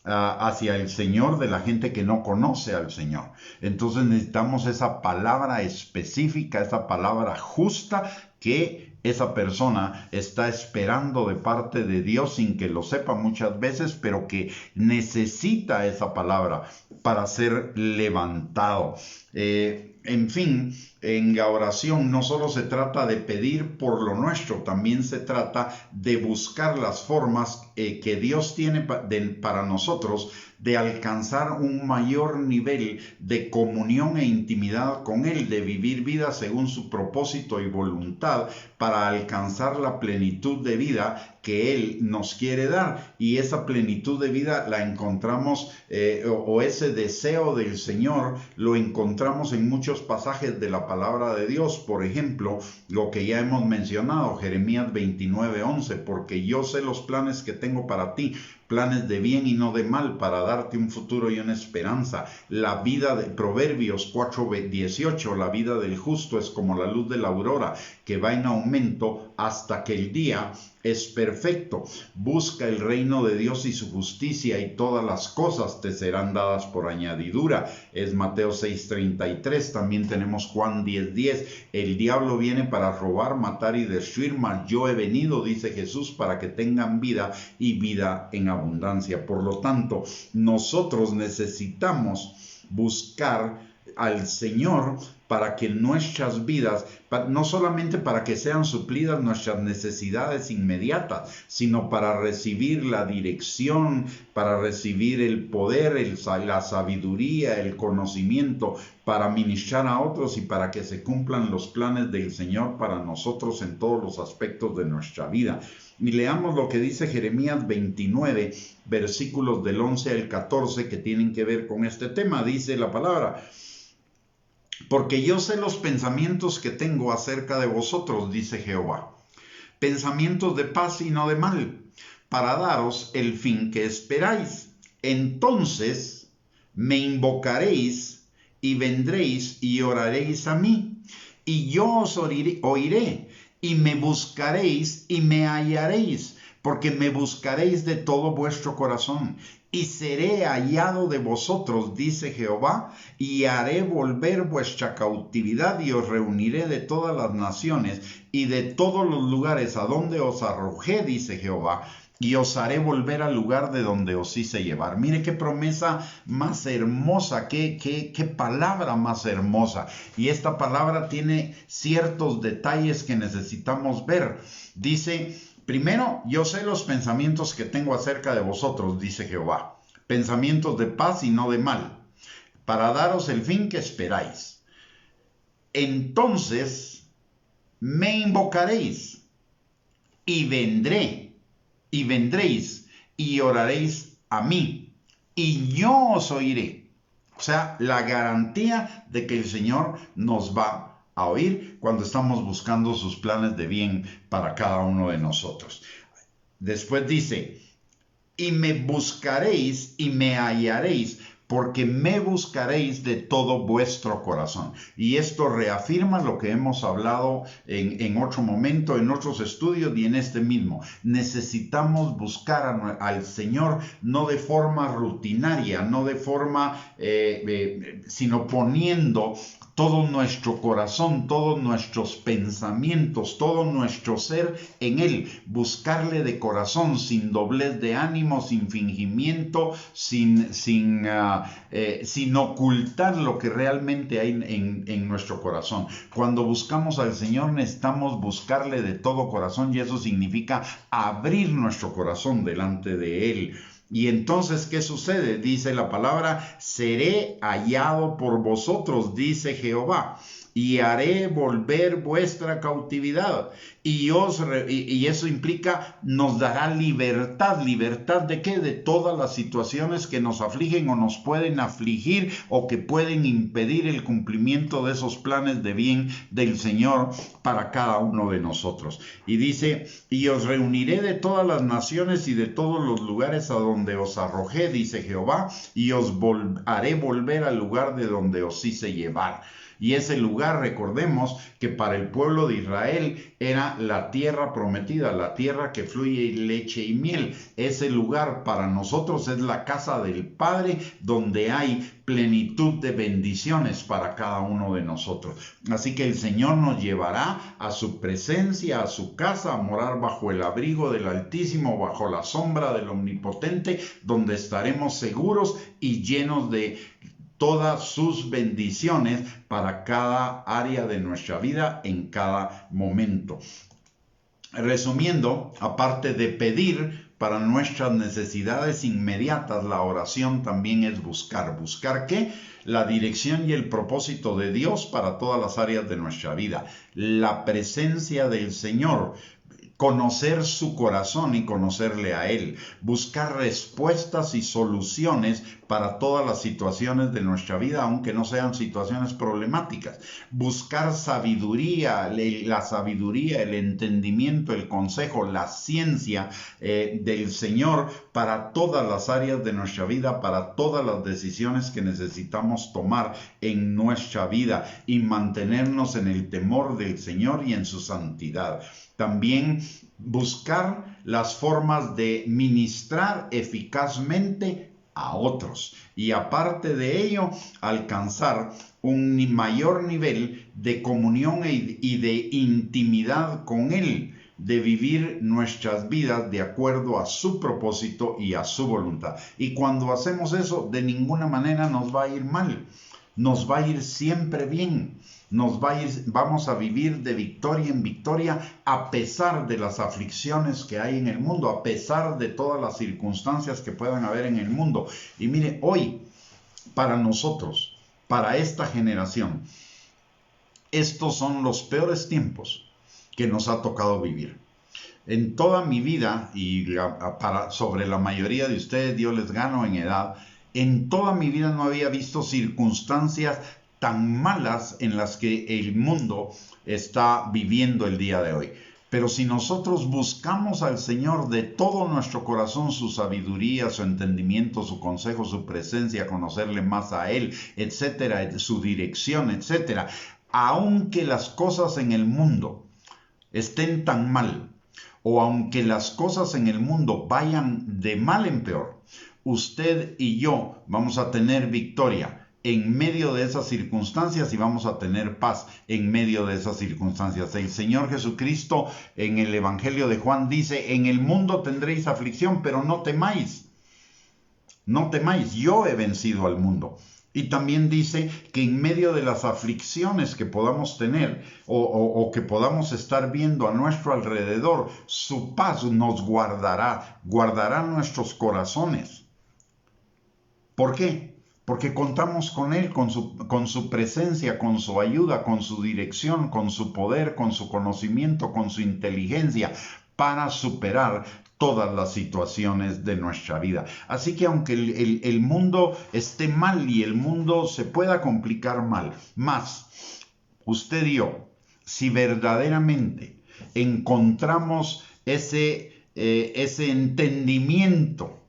hacia el Señor de la gente que no conoce al Señor. Entonces necesitamos esa palabra específica, esa palabra justa que esa persona está esperando de parte de Dios sin que lo sepa muchas veces, pero que necesita esa palabra para ser levantado. En fin, en la oración no solo se trata de pedir por lo nuestro, también se trata de buscar las formas que Dios tiene para nosotros de alcanzar un mayor nivel de comunión e intimidad con Él, de vivir vida según su propósito y voluntad para alcanzar la plenitud de vida que Él nos quiere dar. Y esa plenitud de vida la encontramos, o ese deseo del Señor lo encontramos en muchos pasajes de la palabra de Dios. Por ejemplo, lo que ya hemos mencionado, Jeremías 29:11, porque yo sé los planes que tengo para ti, planes de bien y no de mal, para darte un futuro y una esperanza. La vida de Proverbios 4:18, la vida del justo es como la luz de la aurora, que va en aumento hasta que el día es perfecto. Busca el reino de Dios y su justicia, y todas las cosas te serán dadas por añadidura. Es Mateo 6:33. También tenemos Juan 10:10. El diablo viene para robar, matar y destruir, mas yo he venido, dice Jesús, para que tengan vida y vida en abundancia. Por lo tanto, nosotros necesitamos buscar al Señor para que nuestras vidas, no solamente para que sean suplidas nuestras necesidades inmediatas, sino para recibir la dirección, para recibir el poder, la sabiduría, el conocimiento, para ministrar a otros y para que se cumplan los planes del Señor para nosotros en todos los aspectos de nuestra vida. Y leamos lo que dice Jeremías 29, versículos del 11 al 14, que tienen que ver con este tema. Dice la palabra: porque yo sé los pensamientos que tengo acerca de vosotros, dice Jehová, pensamientos de paz y no de mal, para daros el fin que esperáis. Entonces me invocaréis y vendréis y oraréis a mí, y yo os oiré, y me buscaréis y me hallaréis, porque me buscaréis de todo vuestro corazón, y seré hallado de vosotros, dice Jehová, y haré volver vuestra cautividad, y os reuniré de todas las naciones y de todos los lugares a donde os arrojé, dice Jehová, y os haré volver al lugar de donde os hice llevar. Mire qué promesa más hermosa, qué palabra más hermosa. Y esta palabra tiene ciertos detalles que necesitamos ver. Dice: primero, yo sé los pensamientos que tengo acerca de vosotros, dice Jehová, pensamientos de paz y no de mal, para daros el fin que esperáis. Entonces me invocaréis y vendréis y oraréis a mí, y yo os oiré. O sea, la garantía de que el Señor nos va a oír cuando estamos buscando sus planes de bien para cada uno de nosotros. Después dice: y me buscaréis y me hallaréis, porque me buscaréis de todo vuestro corazón. Y esto reafirma lo que hemos hablado en otro momento, en otros estudios y en este mismo. Necesitamos buscar al Señor no de forma rutinaria, no de forma, sino poniendo todo nuestro corazón, todos nuestros pensamientos, todo nuestro ser en Él. Buscarle de corazón, sin doblez de ánimo, sin fingimiento, sin ocultar lo que realmente hay en nuestro corazón. Cuando buscamos al Señor necesitamos buscarle de todo corazón, y eso significa abrir nuestro corazón delante de Él. Y entonces, ¿qué sucede? Dice la palabra: seré hallado por vosotros, dice Jehová, y haré volver vuestra cautividad. Y eso implica, nos dará libertad. ¿Libertad de qué? De todas las situaciones que nos afligen o nos pueden afligir o que pueden impedir el cumplimiento de esos planes de bien del Señor para cada uno de nosotros. Y dice: y os reuniré de todas las naciones y de todos los lugares a donde os arrojé, dice Jehová, y os haré volver al lugar de donde os hice llevar. Y ese lugar, recordemos que para el pueblo de Israel era la tierra prometida, la tierra que fluye leche y miel. Ese lugar para nosotros es la casa del Padre, donde hay plenitud de bendiciones para cada uno de nosotros. Así que el Señor nos llevará a su presencia, a su casa, a morar bajo el abrigo del Altísimo, bajo la sombra del Omnipotente, donde estaremos seguros y llenos de todas sus bendiciones para cada área de nuestra vida en cada momento. Resumiendo, aparte de pedir para nuestras necesidades inmediatas, la oración también es buscar. ¿Buscar qué? La dirección y el propósito de Dios para todas las áreas de nuestra vida. La presencia del Señor. Conocer su corazón y conocerle a Él, buscar respuestas y soluciones para todas las situaciones de nuestra vida, aunque no sean situaciones problemáticas, buscar sabiduría, la sabiduría, el entendimiento, el consejo, la ciencia del Señor para todas las áreas de nuestra vida, para todas las decisiones que necesitamos tomar en nuestra vida y mantenernos en el temor del Señor y en su santidad. También buscar las formas de ministrar eficazmente a otros y aparte de ello alcanzar un mayor nivel de comunión y de intimidad con Él, de vivir nuestras vidas de acuerdo a su propósito y a su voluntad. Y cuando hacemos eso, de ninguna manera nos va a ir mal, nos va a ir siempre bien. Vamos a vivir de victoria en victoria a pesar de las aflicciones que hay en el mundo, a pesar de todas las circunstancias que puedan haber en el mundo. Y mire, hoy, para nosotros, para esta generación, estos son los peores tiempos que nos ha tocado vivir. En toda mi vida, y sobre la mayoría de ustedes, yo les gano en edad, en toda mi vida no había visto circunstancias tan malas en las que el mundo está viviendo el día de hoy. Pero si nosotros buscamos al Señor de todo nuestro corazón, su sabiduría, su entendimiento, su consejo, su presencia, conocerle más a Él, etcétera, su dirección, etcétera, aunque las cosas en el mundo estén tan mal, o aunque las cosas en el mundo vayan de mal en peor, usted y yo vamos a tener victoria en medio de esas circunstancias y vamos a tener paz en medio de esas circunstancias. El Señor Jesucristo en el Evangelio de Juan dice, en el mundo tendréis aflicción, pero no temáis. No temáis, yo he vencido al mundo. Y también dice que en medio de las aflicciones que podamos tener o que podamos estar viendo a nuestro alrededor, su paz nos guardará nuestros corazones. ¿Por qué? Porque contamos con Él, con su presencia, con su ayuda, con su dirección, con su poder, con su conocimiento, con su inteligencia, para superar todas las situaciones de nuestra vida. Así que aunque el mundo esté mal y el mundo se pueda complicar más, usted y yo, si verdaderamente encontramos ese entendimiento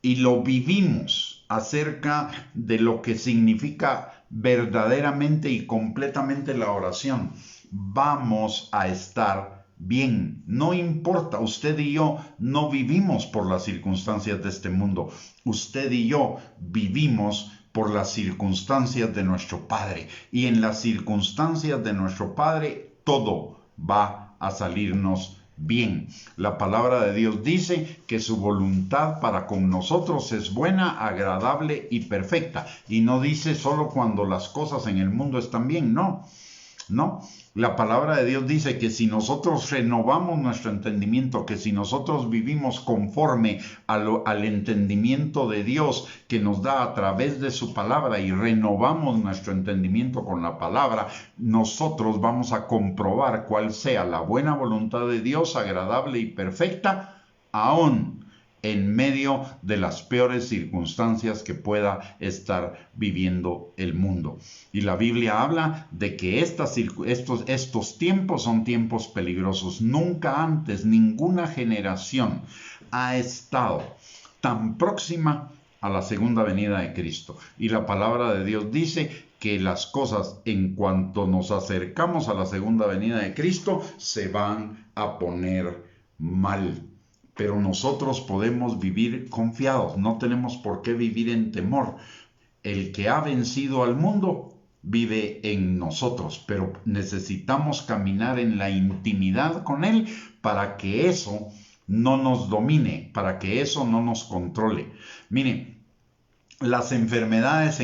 y lo vivimos acerca de lo que significa verdaderamente y completamente la oración, vamos a estar bien. No importa, usted y yo no vivimos por las circunstancias de este mundo. Usted y yo vivimos por las circunstancias de nuestro Padre. Y en las circunstancias de nuestro Padre, todo va a salirnos bien. La palabra de Dios dice que su voluntad para con nosotros es buena, agradable y perfecta. Y no dice solo cuando las cosas en el mundo están bien, no. La palabra de Dios dice que si nosotros renovamos nuestro entendimiento, que si nosotros vivimos conforme al entendimiento de Dios que nos da a través de su palabra y renovamos nuestro entendimiento con la palabra, nosotros vamos a comprobar cuál sea la buena voluntad de Dios, agradable y perfecta, aún en medio de las peores circunstancias que pueda estar viviendo el mundo. Y la Biblia habla de que estos tiempos son tiempos peligrosos. Nunca antes ninguna generación ha estado tan próxima a la segunda venida de Cristo. Y la palabra de Dios dice que las cosas, en cuanto nos acercamos a la segunda venida de Cristo, se van a poner mal. Pero nosotros podemos vivir confiados, no tenemos por qué vivir en temor. El que ha vencido al mundo vive en nosotros, pero necesitamos caminar en la intimidad con Él para que eso no nos domine, para que eso no nos controle. Mire, las enfermedades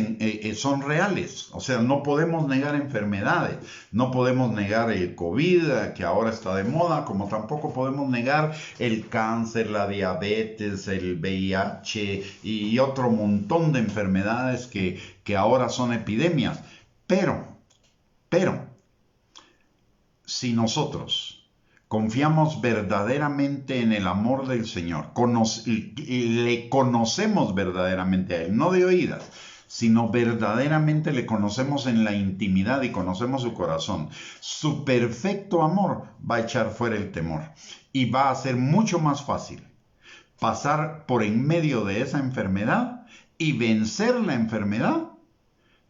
son reales, o sea, no podemos negar enfermedades, no podemos negar el COVID, que ahora está de moda, como tampoco podemos negar el cáncer, la diabetes, el VIH y otro montón de enfermedades que ahora son epidemias. Pero, si nosotros confiamos verdaderamente en el amor del Señor, le conocemos verdaderamente a Él, no de oídas, sino verdaderamente le conocemos en la intimidad y conocemos su corazón. Su perfecto amor va a echar fuera el temor y va a ser mucho más fácil pasar por en medio de esa enfermedad y vencer la enfermedad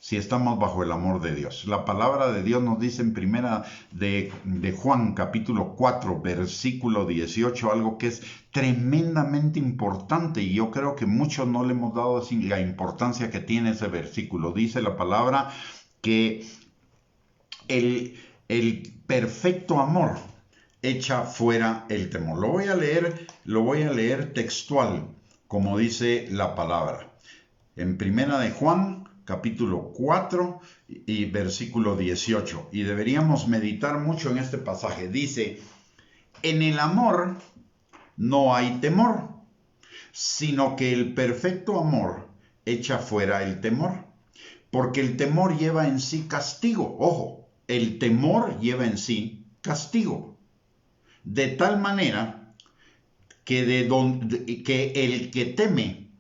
si estamos bajo el amor de Dios. La palabra de Dios nos dice en primera de Juan capítulo 4 versículo 18 algo que es tremendamente importante y yo creo que muchos no le hemos dado la importancia que tiene ese versículo. Dice la palabra que el perfecto amor echa fuera el temor. Lo voy a leer textual, como dice la palabra. En primera de Juan capítulo 4 y versículo 18. Y deberíamos meditar mucho en este pasaje. Dice, en el amor no hay temor, sino que el perfecto amor echa fuera el temor. Porque el temor lleva en sí castigo. Ojo, el temor lleva en sí castigo. De tal manera que el que teme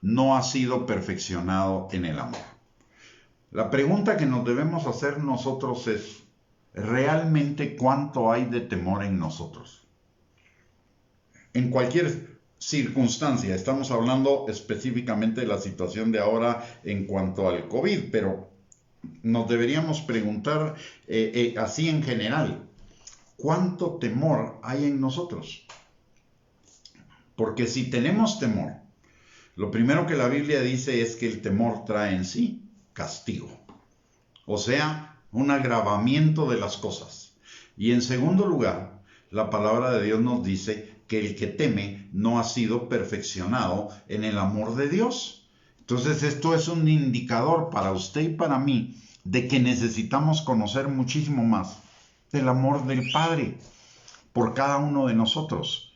no ha sido perfeccionado en el amor. La pregunta que nos debemos hacer nosotros es, ¿realmente cuánto hay de temor en nosotros? En cualquier circunstancia, estamos hablando específicamente de la situación de ahora en cuanto al COVID, pero nos deberíamos preguntar así en general, ¿cuánto temor hay en nosotros? Porque si tenemos temor, lo primero que la Biblia dice es que el temor trae en sí castigo, o sea, un agravamiento de las cosas. Y en segundo lugar, la palabra de Dios nos dice que el que teme no ha sido perfeccionado en el amor de Dios. Entonces esto es un indicador para usted y para mí de que necesitamos conocer muchísimo más del amor del Padre por cada uno de nosotros.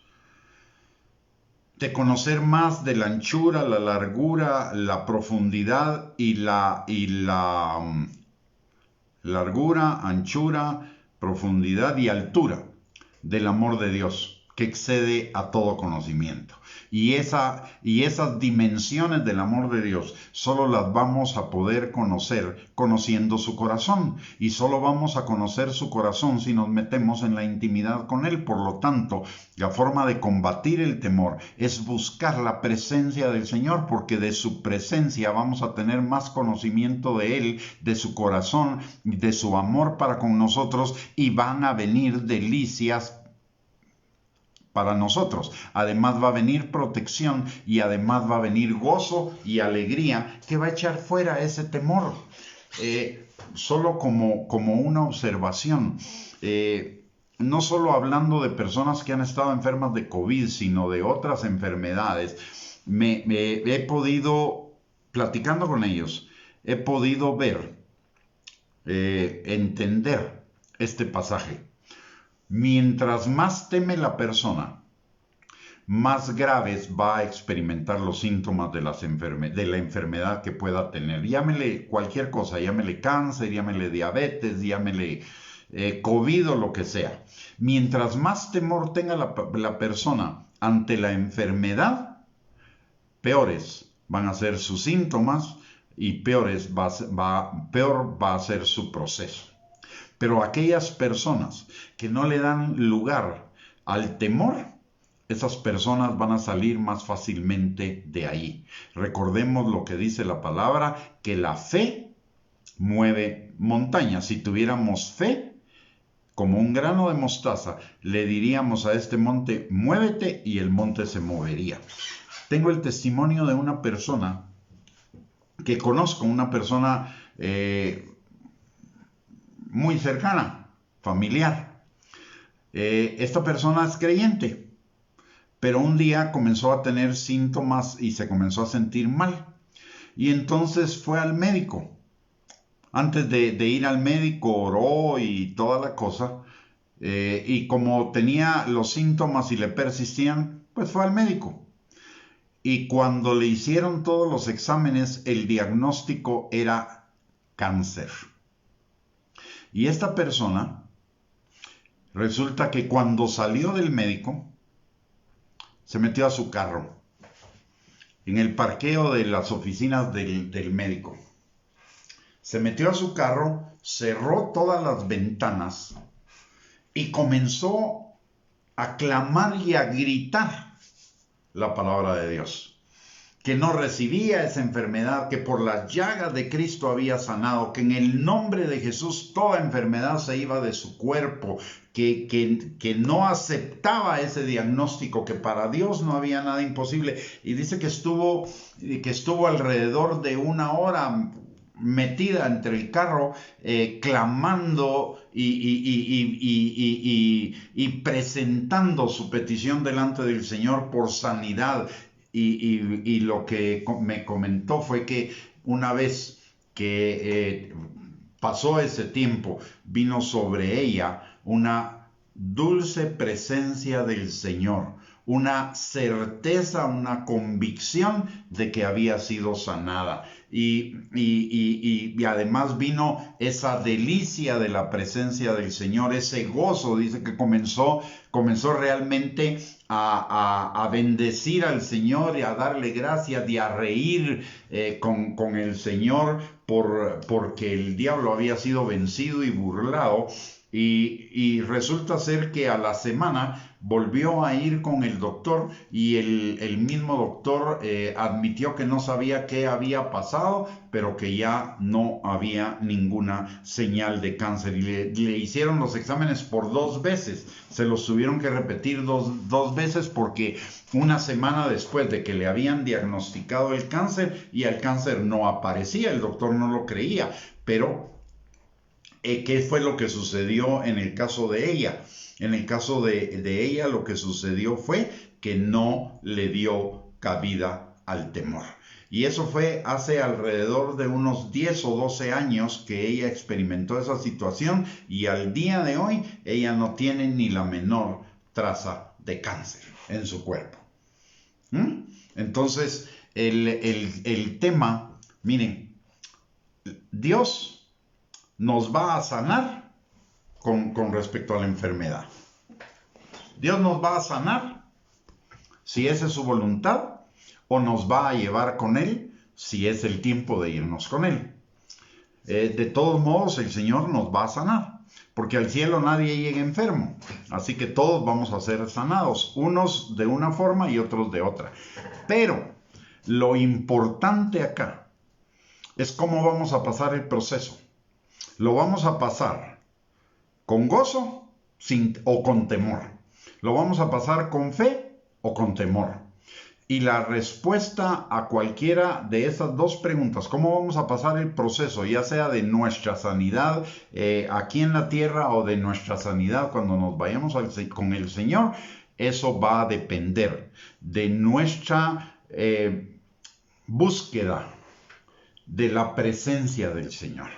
De conocer más de la anchura, la largura, la profundidad y la largura, anchura, profundidad y altura del amor de Dios, que excede a todo conocimiento. Y esas dimensiones del amor de Dios solo las vamos a poder conocer conociendo su corazón. Y solo vamos a conocer su corazón si nos metemos en la intimidad con Él. Por lo tanto, la forma de combatir el temor es buscar la presencia del Señor, porque de su presencia vamos a tener más conocimiento de Él, de su corazón, de su amor para con nosotros, y van a venir delicias para nosotros. Además va a venir protección y además va a venir gozo y alegría que va a echar fuera ese temor. Solo como una observación, no solo hablando de personas que han estado enfermas de COVID, sino de otras enfermedades, he podido, platicando con ellos, he podido ver, entender este pasaje. Mientras más teme la persona, más graves va a experimentar los síntomas de la enfermedad que pueda tener. Llámele cualquier cosa, llámele cáncer, llámele diabetes, llámele COVID o lo que sea. Mientras más temor tenga la persona ante la enfermedad, peores van a ser sus síntomas y peor va a ser su proceso. Pero aquellas personas que no le dan lugar al temor, esas personas van a salir más fácilmente de ahí. Recordemos lo que dice la palabra, que la fe mueve montañas. Si tuviéramos fe, como un grano de mostaza, le diríamos a este monte, muévete, y el monte se movería. Tengo el testimonio de una persona que conozco, una persona muy cercana, familiar. Esta persona es creyente, pero un día comenzó a tener síntomas y se comenzó a sentir mal. y entonces fue al médico. Antes de ir al médico oró y toda la cosa, y como tenía los síntomas y le persistían, pues fue al médico. Y cuando le hicieron todos los exámenes, el diagnóstico era cáncer. Y esta persona, resulta que cuando salió del médico, se metió a su carro, en el parqueo de las oficinas del médico. Se metió a su carro, cerró todas las ventanas y comenzó a clamar y a gritar la palabra de Dios. Que no recibía esa enfermedad, que por las llagas de Cristo había sanado, que en el nombre de Jesús toda enfermedad se iba de su cuerpo, que no aceptaba ese diagnóstico, que para Dios no había nada imposible. Y dice que estuvo alrededor de 1 hora metida entre el carro, clamando y presentando su petición delante del Señor por sanidad. Y lo que me comentó fue que una vez que pasó ese tiempo, vino sobre ella una dulce presencia del Señor, una certeza, una convicción de que había sido sanada. Y además vino esa delicia de la presencia del Señor, ese gozo. Dice que comenzó realmente a bendecir al Señor y a darle gracias y a reír con el Señor porque el diablo había sido vencido y burlado. Y resulta ser que a la semana volvió a ir con el doctor y el mismo doctor admitió que no sabía qué había pasado, pero que ya no había ninguna señal de cáncer. Y le hicieron los exámenes por 2 veces. Se los tuvieron que repetir dos veces porque una semana después de que le habían diagnosticado el cáncer y el cáncer no aparecía, el doctor no lo creía, pero ¿qué fue lo que sucedió en el caso de ella? En el caso de ella lo que sucedió fue que no le dio cabida al temor. Y eso fue hace alrededor de unos 10 o 12 años que ella experimentó esa situación y al día de hoy ella no tiene ni la menor traza de cáncer en su cuerpo. Entonces, el tema, miren, Dios nos va a sanar con respecto a la enfermedad. Dios nos va a sanar si esa es su voluntad, o nos va a llevar con Él si es el tiempo de irnos con Él. De todos modos, el Señor nos va a sanar, porque al cielo nadie llega enfermo, así que todos vamos a ser sanados, unos de una forma y otros de otra. Pero lo importante acá es cómo vamos a pasar el proceso. Lo vamos a pasar con gozo o con temor. Lo vamos a pasar con fe o con temor. Y la respuesta a cualquiera de esas dos preguntas, cómo vamos a pasar el proceso, ya sea de nuestra sanidad aquí en la tierra o de nuestra sanidad cuando nos vayamos con el Señor, eso va a depender de nuestra búsqueda de la presencia del Señor.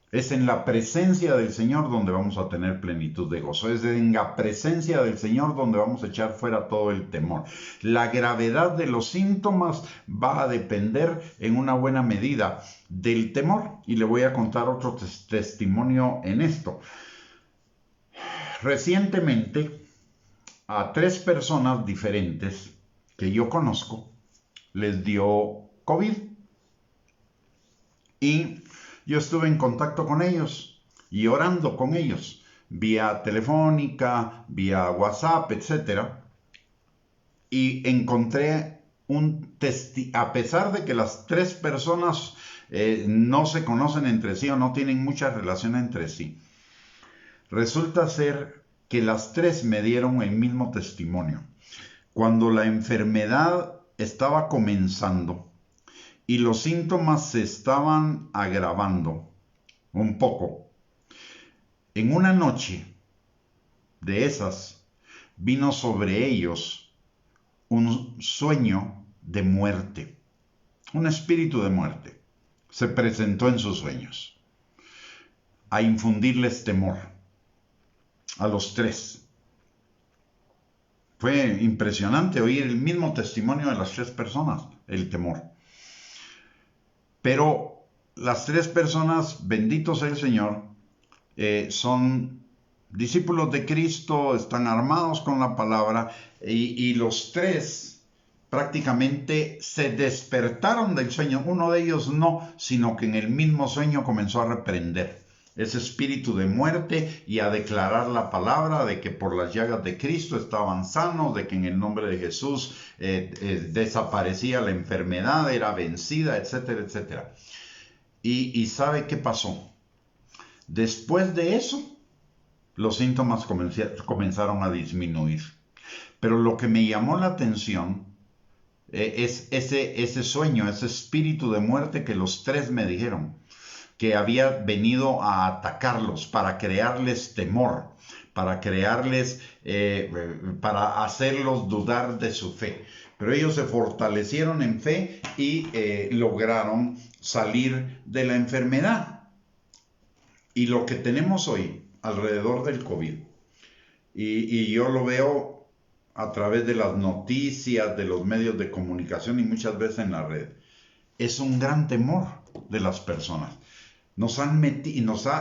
Es en la presencia del Señor donde vamos a tener plenitud de gozo. Es en la presencia del Señor donde vamos a echar fuera todo el temor. La gravedad de los síntomas va a depender en una buena medida del temor. Y le voy a contar otro testimonio en esto. Recientemente, a 3 personas diferentes que yo conozco les dio COVID. Y yo estuve en contacto con ellos y orando con ellos, vía telefónica, vía WhatsApp, etc. Y encontré a pesar de que las 3 personas no se conocen entre sí o no tienen mucha relación entre sí, resulta ser que las 3 me dieron el mismo testimonio. Cuando la enfermedad estaba comenzando, y los síntomas se estaban agravando un poco, en una noche de esas vino sobre ellos un sueño de muerte. un espíritu de muerte, se presentó en sus sueños a infundirles temor a los tres. Fue impresionante oír el mismo testimonio de las tres personas, el temor. Pero las tres personas, bendito sea el Señor, son discípulos de Cristo, están armados con la palabra y los tres prácticamente se despertaron del sueño. Uno de ellos no, sino que en el mismo sueño comenzó a reprender ese espíritu de muerte y a declarar la palabra de que por las llagas de Cristo estaban sanos, de que en el nombre de Jesús desaparecía la enfermedad, era vencida, etcétera, etcétera. ¿Y sabe qué pasó? Después de eso, los síntomas comenzaron a disminuir. Pero lo que me llamó la atención es ese sueño, ese espíritu de muerte que los tres me dijeron, que había venido a atacarlos para crearles temor, para hacerlos dudar de su fe. Pero ellos se fortalecieron en fe y lograron salir de la enfermedad. Y lo que tenemos hoy alrededor del COVID, y yo lo veo a través de las noticias, de los medios de comunicación y muchas veces en la red, es un gran temor de las personas.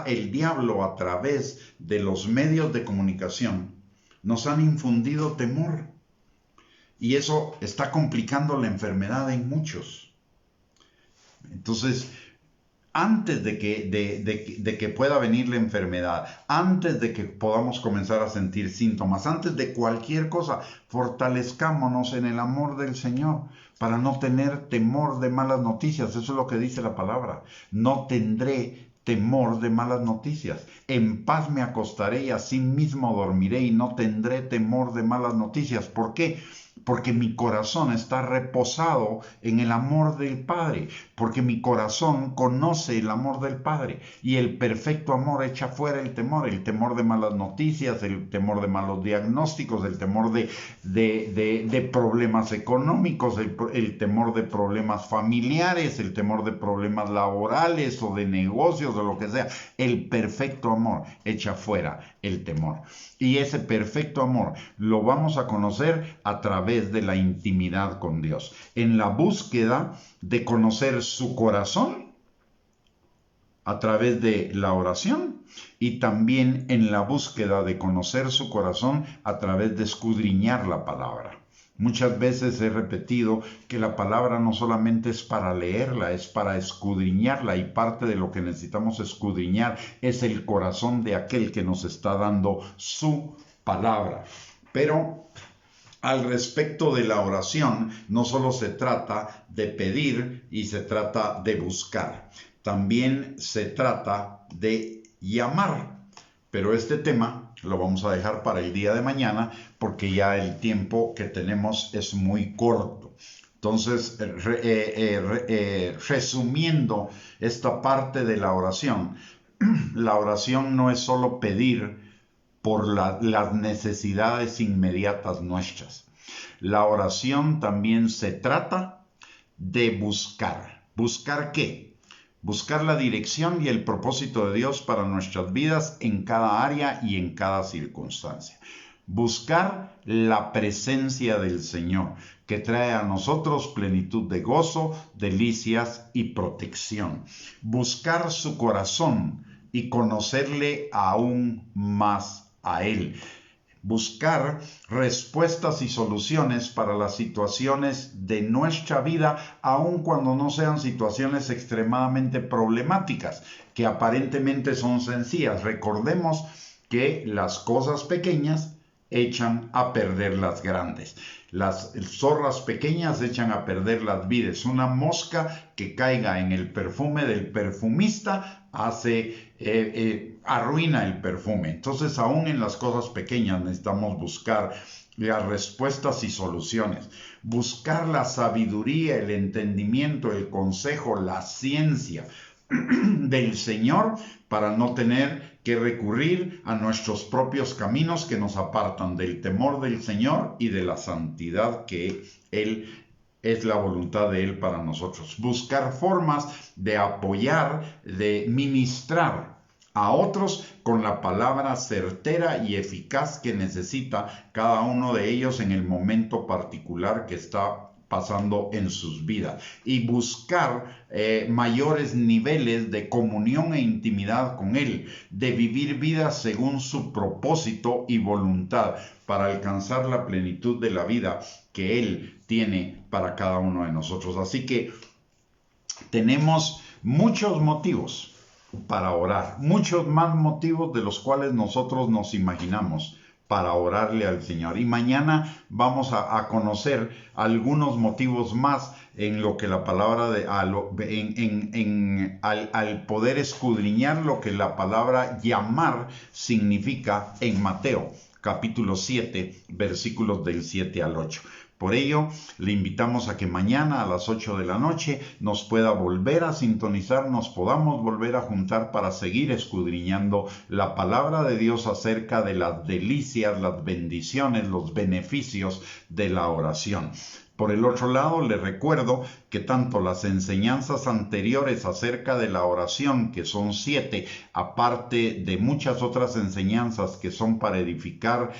El diablo a través de los medios de comunicación nos han infundido temor. Y eso está complicando la enfermedad en muchos. Entonces, antes de que pueda venir la enfermedad, antes de que podamos comenzar a sentir síntomas, antes de cualquier cosa, fortalezcámonos en el amor del Señor para no tener temor de malas noticias. Eso es lo que dice la palabra. No tendré temor de malas noticias. En paz me acostaré y así mismo dormiré y no tendré temor de malas noticias. ¿Por qué? Porque mi corazón está reposado en el amor del Padre, porque mi corazón conoce el amor del Padre y el perfecto amor echa fuera el temor de malas noticias, el temor de malos diagnósticos, el temor de problemas económicos, el temor de problemas familiares, el temor de problemas laborales o de negocios o lo que sea. El perfecto amor echa fuera el temor. Y ese perfecto amor lo vamos a conocer a través de la intimidad con Dios. En la búsqueda de conocer su corazón a través de la oración y también en la búsqueda de conocer su corazón a través de escudriñar la palabra. Muchas veces he repetido que la palabra no solamente es para leerla, es para escudriñarla, y parte de lo que necesitamos escudriñar es el corazón de aquel que nos está dando su palabra. Pero al respecto de la oración, no solo se trata de pedir y se trata de buscar, también se trata de llamar. Pero este tema lo vamos a dejar para el día de mañana porque ya el tiempo que tenemos es muy corto. Entonces, resumiendo esta parte de la oración no es solo pedir por las necesidades inmediatas nuestras. La oración también se trata de buscar. ¿Buscar qué? Buscar la dirección y el propósito de Dios para nuestras vidas en cada área y en cada circunstancia. Buscar la presencia del Señor, que trae a nosotros plenitud de gozo, delicias y protección. Buscar su corazón y conocerle aún más a Él. Buscar respuestas y soluciones para las situaciones de nuestra vida, aun cuando no sean situaciones extremadamente problemáticas, que aparentemente son sencillas. Recordemos que las cosas pequeñas echan a perder las grandes. Las zorras pequeñas echan a perder las vides. Una mosca que caiga en el perfume del perfumista arruina el perfume. Entonces, aún en las cosas pequeñas necesitamos buscar las respuestas y soluciones. Buscar la sabiduría, el entendimiento, el consejo, la ciencia del Señor para no tener que recurrir a nuestros propios caminos que nos apartan del temor del Señor y de la santidad que Él es la voluntad de Él para nosotros. Buscar formas de apoyar, de ministrar a otros con la palabra certera y eficaz que necesita cada uno de ellos en el momento particular que está pasando en sus vidas, y buscar mayores niveles de comunión e intimidad con Él, de vivir vidas según su propósito y voluntad para alcanzar la plenitud de la vida que Él tiene para cada uno de nosotros. Así que tenemos muchos motivos para orar, muchos más motivos de los cuales nosotros nos imaginamos para orarle al Señor. Y mañana vamos a conocer algunos motivos más en lo que la palabra al poder escudriñar lo que la palabra llamar significa en Mateo capítulo 7, versículos del 7 al 8. Por ello, le invitamos a que mañana a las 8 de la noche nos pueda volver a sintonizar, nos podamos volver a juntar para seguir escudriñando la palabra de Dios acerca de las delicias, las bendiciones, los beneficios de la oración. Por el otro lado, le recuerdo que tanto las enseñanzas anteriores acerca de la oración, que son 7, aparte de muchas otras enseñanzas que son para edificar,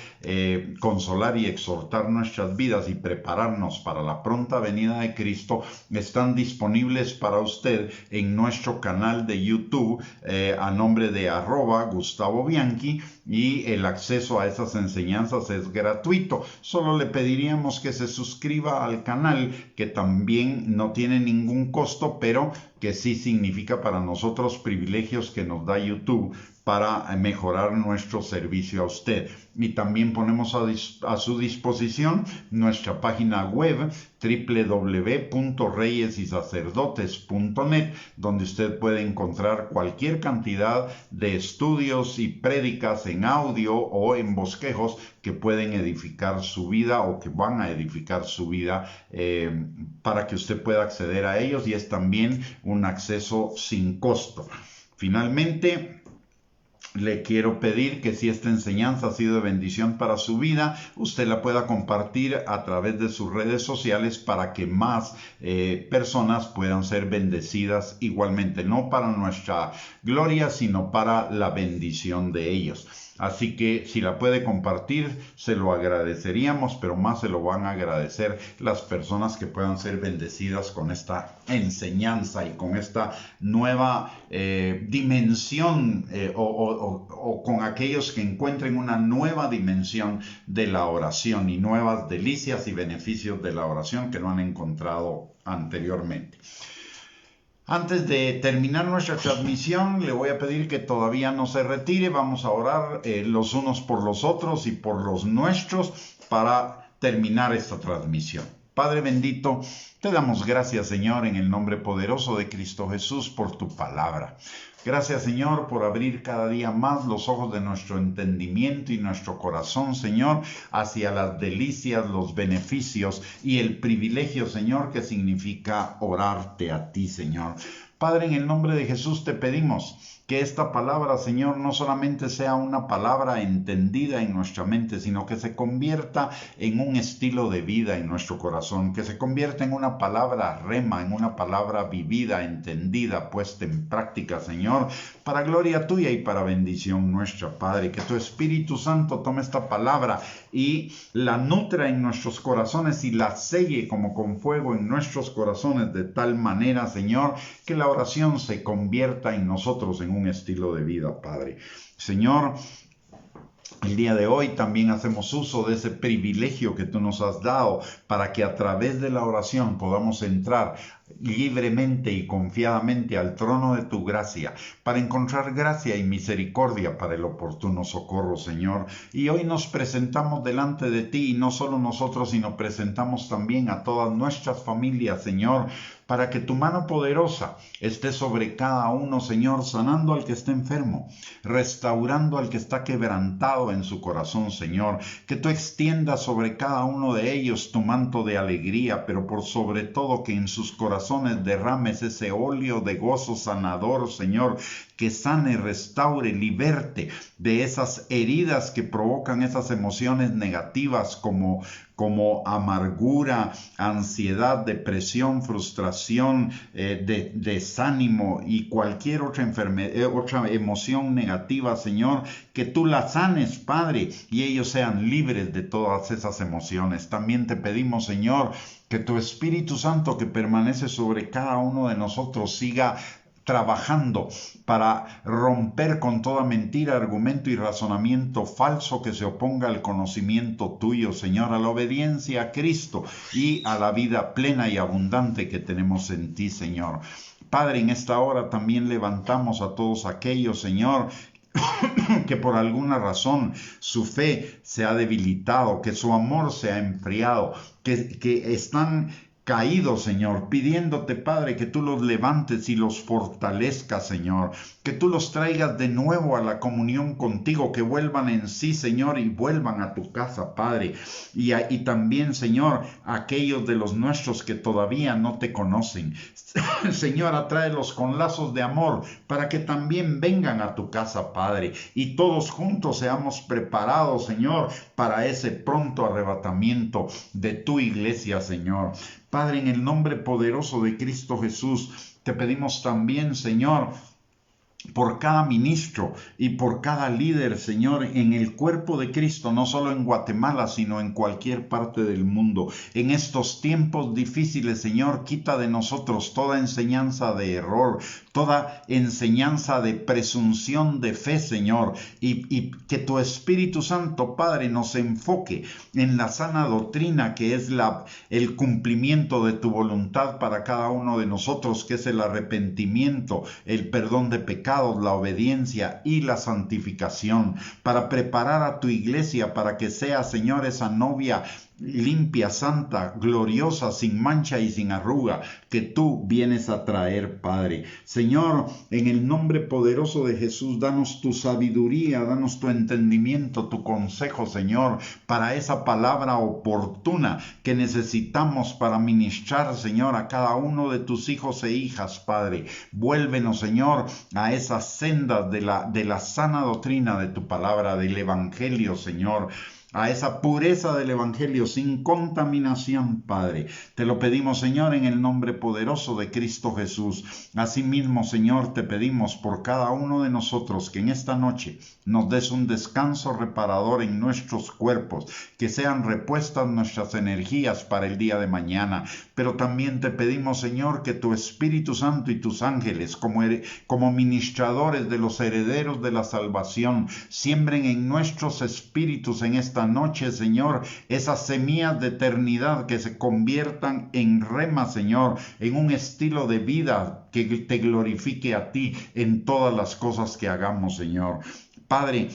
consolar y exhortar nuestras vidas y prepararnos para la pronta venida de Cristo, están disponibles para usted en nuestro canal de YouTube a nombre de @Gustavo Bianchi, y el acceso a esas enseñanzas es gratuito. Solo le pediríamos que se suscriba al canal, que también no tiene ningún costo, pero que sí significa para nosotros privilegios que nos da YouTube para mejorar nuestro servicio a usted. Y también ponemos a su disposición nuestra página web www.reyesysacerdotes.net, donde usted puede encontrar cualquier cantidad de estudios y prédicas en audio o en bosquejos que pueden edificar su vida o que van a edificar su vida, para que usted pueda acceder a ellos, y es también un acceso sin costo. Finalmente, le quiero pedir que si esta enseñanza ha sido de bendición para su vida, usted la pueda compartir a través de sus redes sociales para que más personas puedan ser bendecidas igualmente, no para nuestra gloria, sino para la bendición de ellos. Así que si la puede compartir, se lo agradeceríamos, pero más se lo van a agradecer las personas que puedan ser bendecidas con esta enseñanza y con esta nueva dimensión, o con aquellos que encuentren una nueva dimensión de la oración y nuevas delicias y beneficios de la oración que no han encontrado anteriormente. Antes de terminar nuestra transmisión, le voy a pedir que todavía no se retire. Vamos a orar los unos por los otros y por los nuestros para terminar esta transmisión. Padre bendito, te damos gracias, Señor, en el nombre poderoso de Cristo Jesús, por tu palabra. Gracias, Señor, por abrir cada día más los ojos de nuestro entendimiento y nuestro corazón, Señor, hacia las delicias, los beneficios y el privilegio, Señor, que significa orarte a ti, Señor. Padre, en el nombre de Jesús te pedimos que esta palabra, Señor, no solamente sea una palabra entendida en nuestra mente, sino que se convierta en un estilo de vida en nuestro corazón, que se convierta en una palabra rema, en una palabra vivida, entendida, puesta en práctica, Señor, para gloria tuya y para bendición nuestra, Padre. Que tu Espíritu Santo tome esta palabra y la nutra en nuestros corazones y la selle como con fuego en nuestros corazones, de tal manera, Señor, que la oración se convierta en nosotros en un estilo de vida, Padre. Señor, el día de hoy también hacemos uso de ese privilegio que tú nos has dado para que a través de la oración podamos entrar libremente y confiadamente al trono de tu gracia, para encontrar gracia y misericordia para el oportuno socorro, Señor. Y hoy nos presentamos delante de ti, y no solo nosotros, sino presentamos también a todas nuestras familias, Señor, para que tu mano poderosa esté sobre cada uno, Señor, sanando al que está enfermo, restaurando al que está quebrantado en su corazón, Señor. Que tú extiendas sobre cada uno de ellos tu manto de alegría, pero por sobre todo que en sus corazones derrames ese óleo de gozo sanador, Señor, que sane, restaure, liberte de esas heridas que provocan esas emociones negativas como como amargura, ansiedad, depresión, frustración, desánimo y cualquier otra otra emoción negativa, Señor, que tú la sanes, Padre, y ellos sean libres de todas esas emociones. También te pedimos, Señor, que tu Espíritu Santo que permanece sobre cada uno de nosotros siga trabajando para romper con toda mentira, argumento y razonamiento falso que se oponga al conocimiento tuyo, Señor, a la obediencia a Cristo y a la vida plena y abundante que tenemos en ti, Señor. Padre, en esta hora también levantamos a todos aquellos, Señor, que por alguna razón su fe se ha debilitado, que su amor se ha enfriado, que están caídos, Señor, pidiéndote, Padre, que tú los levantes y los fortalezcas, Señor, que tú los traigas de nuevo a la comunión contigo, que vuelvan en sí, Señor, y vuelvan a tu casa, Padre. Y también, Señor, aquellos de los nuestros que todavía no te conocen. Señor, atráelos con lazos de amor para que también vengan a tu casa, Padre, y todos juntos seamos preparados, Señor, para ese pronto arrebatamiento de tu iglesia, Señor. Padre, en el nombre poderoso de Cristo Jesús, te pedimos también, Señor, por cada ministro y por cada líder, Señor, en el cuerpo de Cristo, no solo en Guatemala, sino en cualquier parte del mundo. En estos tiempos difíciles, Señor, quita de nosotros toda enseñanza de error, toda enseñanza de presunción de fe, Señor, y que tu Espíritu Santo, Padre, nos enfoque en la sana doctrina que es el cumplimiento de tu voluntad para cada uno de nosotros, que es el arrepentimiento, el perdón de pecados, la obediencia y la santificación, para preparar a tu iglesia para que sea, Señor, esa novia limpia, santa, gloriosa, sin mancha y sin arruga, que tú vienes a traer, Padre. Señor, en el nombre poderoso de Jesús, danos tu sabiduría, danos tu entendimiento, tu consejo, Señor, para esa palabra oportuna que necesitamos para ministrar, Señor, a cada uno de tus hijos e hijas, Padre. Vuélvenos, Señor, a esas sendas de la sana doctrina de tu palabra, del Evangelio, Señor, a esa pureza del Evangelio sin contaminación, Padre. Te lo pedimos, Señor, en el nombre poderoso de Cristo Jesús. Asimismo, Señor, te pedimos por cada uno de nosotros que en esta noche nos des un descanso reparador en nuestros cuerpos, que sean repuestas nuestras energías para el día de mañana. Pero también te pedimos, Señor, que tu Espíritu Santo y tus ángeles, como ministradores de los herederos de la salvación, siembren en nuestros espíritus en esta noche, Señor, esas semillas de eternidad que se conviertan en rema, Señor, en un estilo de vida que te glorifique a ti en todas las cosas que hagamos, Señor. Padre,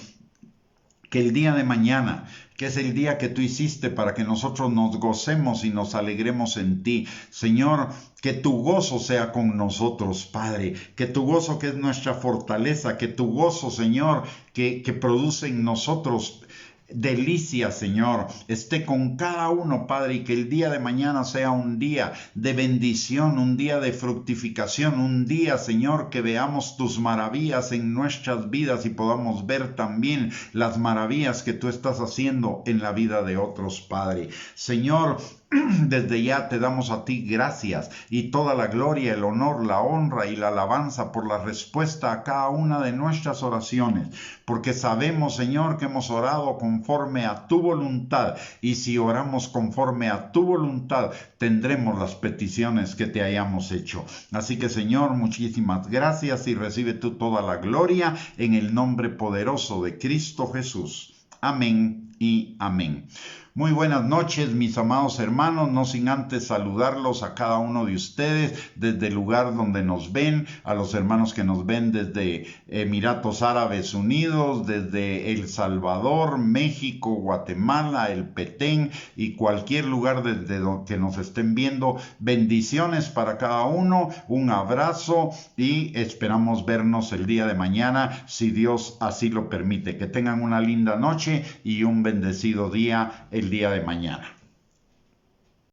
que el día de mañana, que es el día que tú hiciste para que nosotros nos gocemos y nos alegremos en ti, Señor, que tu gozo sea con nosotros, Padre, que tu gozo, que es nuestra fortaleza, que tu gozo, Señor, que produce en nosotros delicia, Señor, esté con cada uno, Padre, y que el día de mañana sea un día de bendición, un día de fructificación, un día, Señor, que veamos tus maravillas en nuestras vidas y podamos ver también las maravillas que tú estás haciendo en la vida de otros, Padre. Señor, desde ya te damos a ti gracias y toda la gloria, el honor, la honra y la alabanza por la respuesta a cada una de nuestras oraciones, porque sabemos, Señor, que hemos orado conforme a tu voluntad, y si oramos conforme a tu voluntad, tendremos las peticiones que te hayamos hecho. Así que, Señor, muchísimas gracias y recibe tú toda la gloria en el nombre poderoso de Cristo Jesús. Amén y amén. Muy buenas noches, mis amados hermanos, no sin antes saludarlos a cada uno de ustedes desde el lugar donde nos ven, a los hermanos que nos ven desde Emiratos Árabes Unidos, desde El Salvador, México, Guatemala, el Petén y cualquier lugar desde donde que nos estén viendo. Bendiciones para cada uno, un abrazo y esperamos vernos el día de mañana, si Dios así lo permite. Que tengan una linda noche y un bendecido día el día de mañana.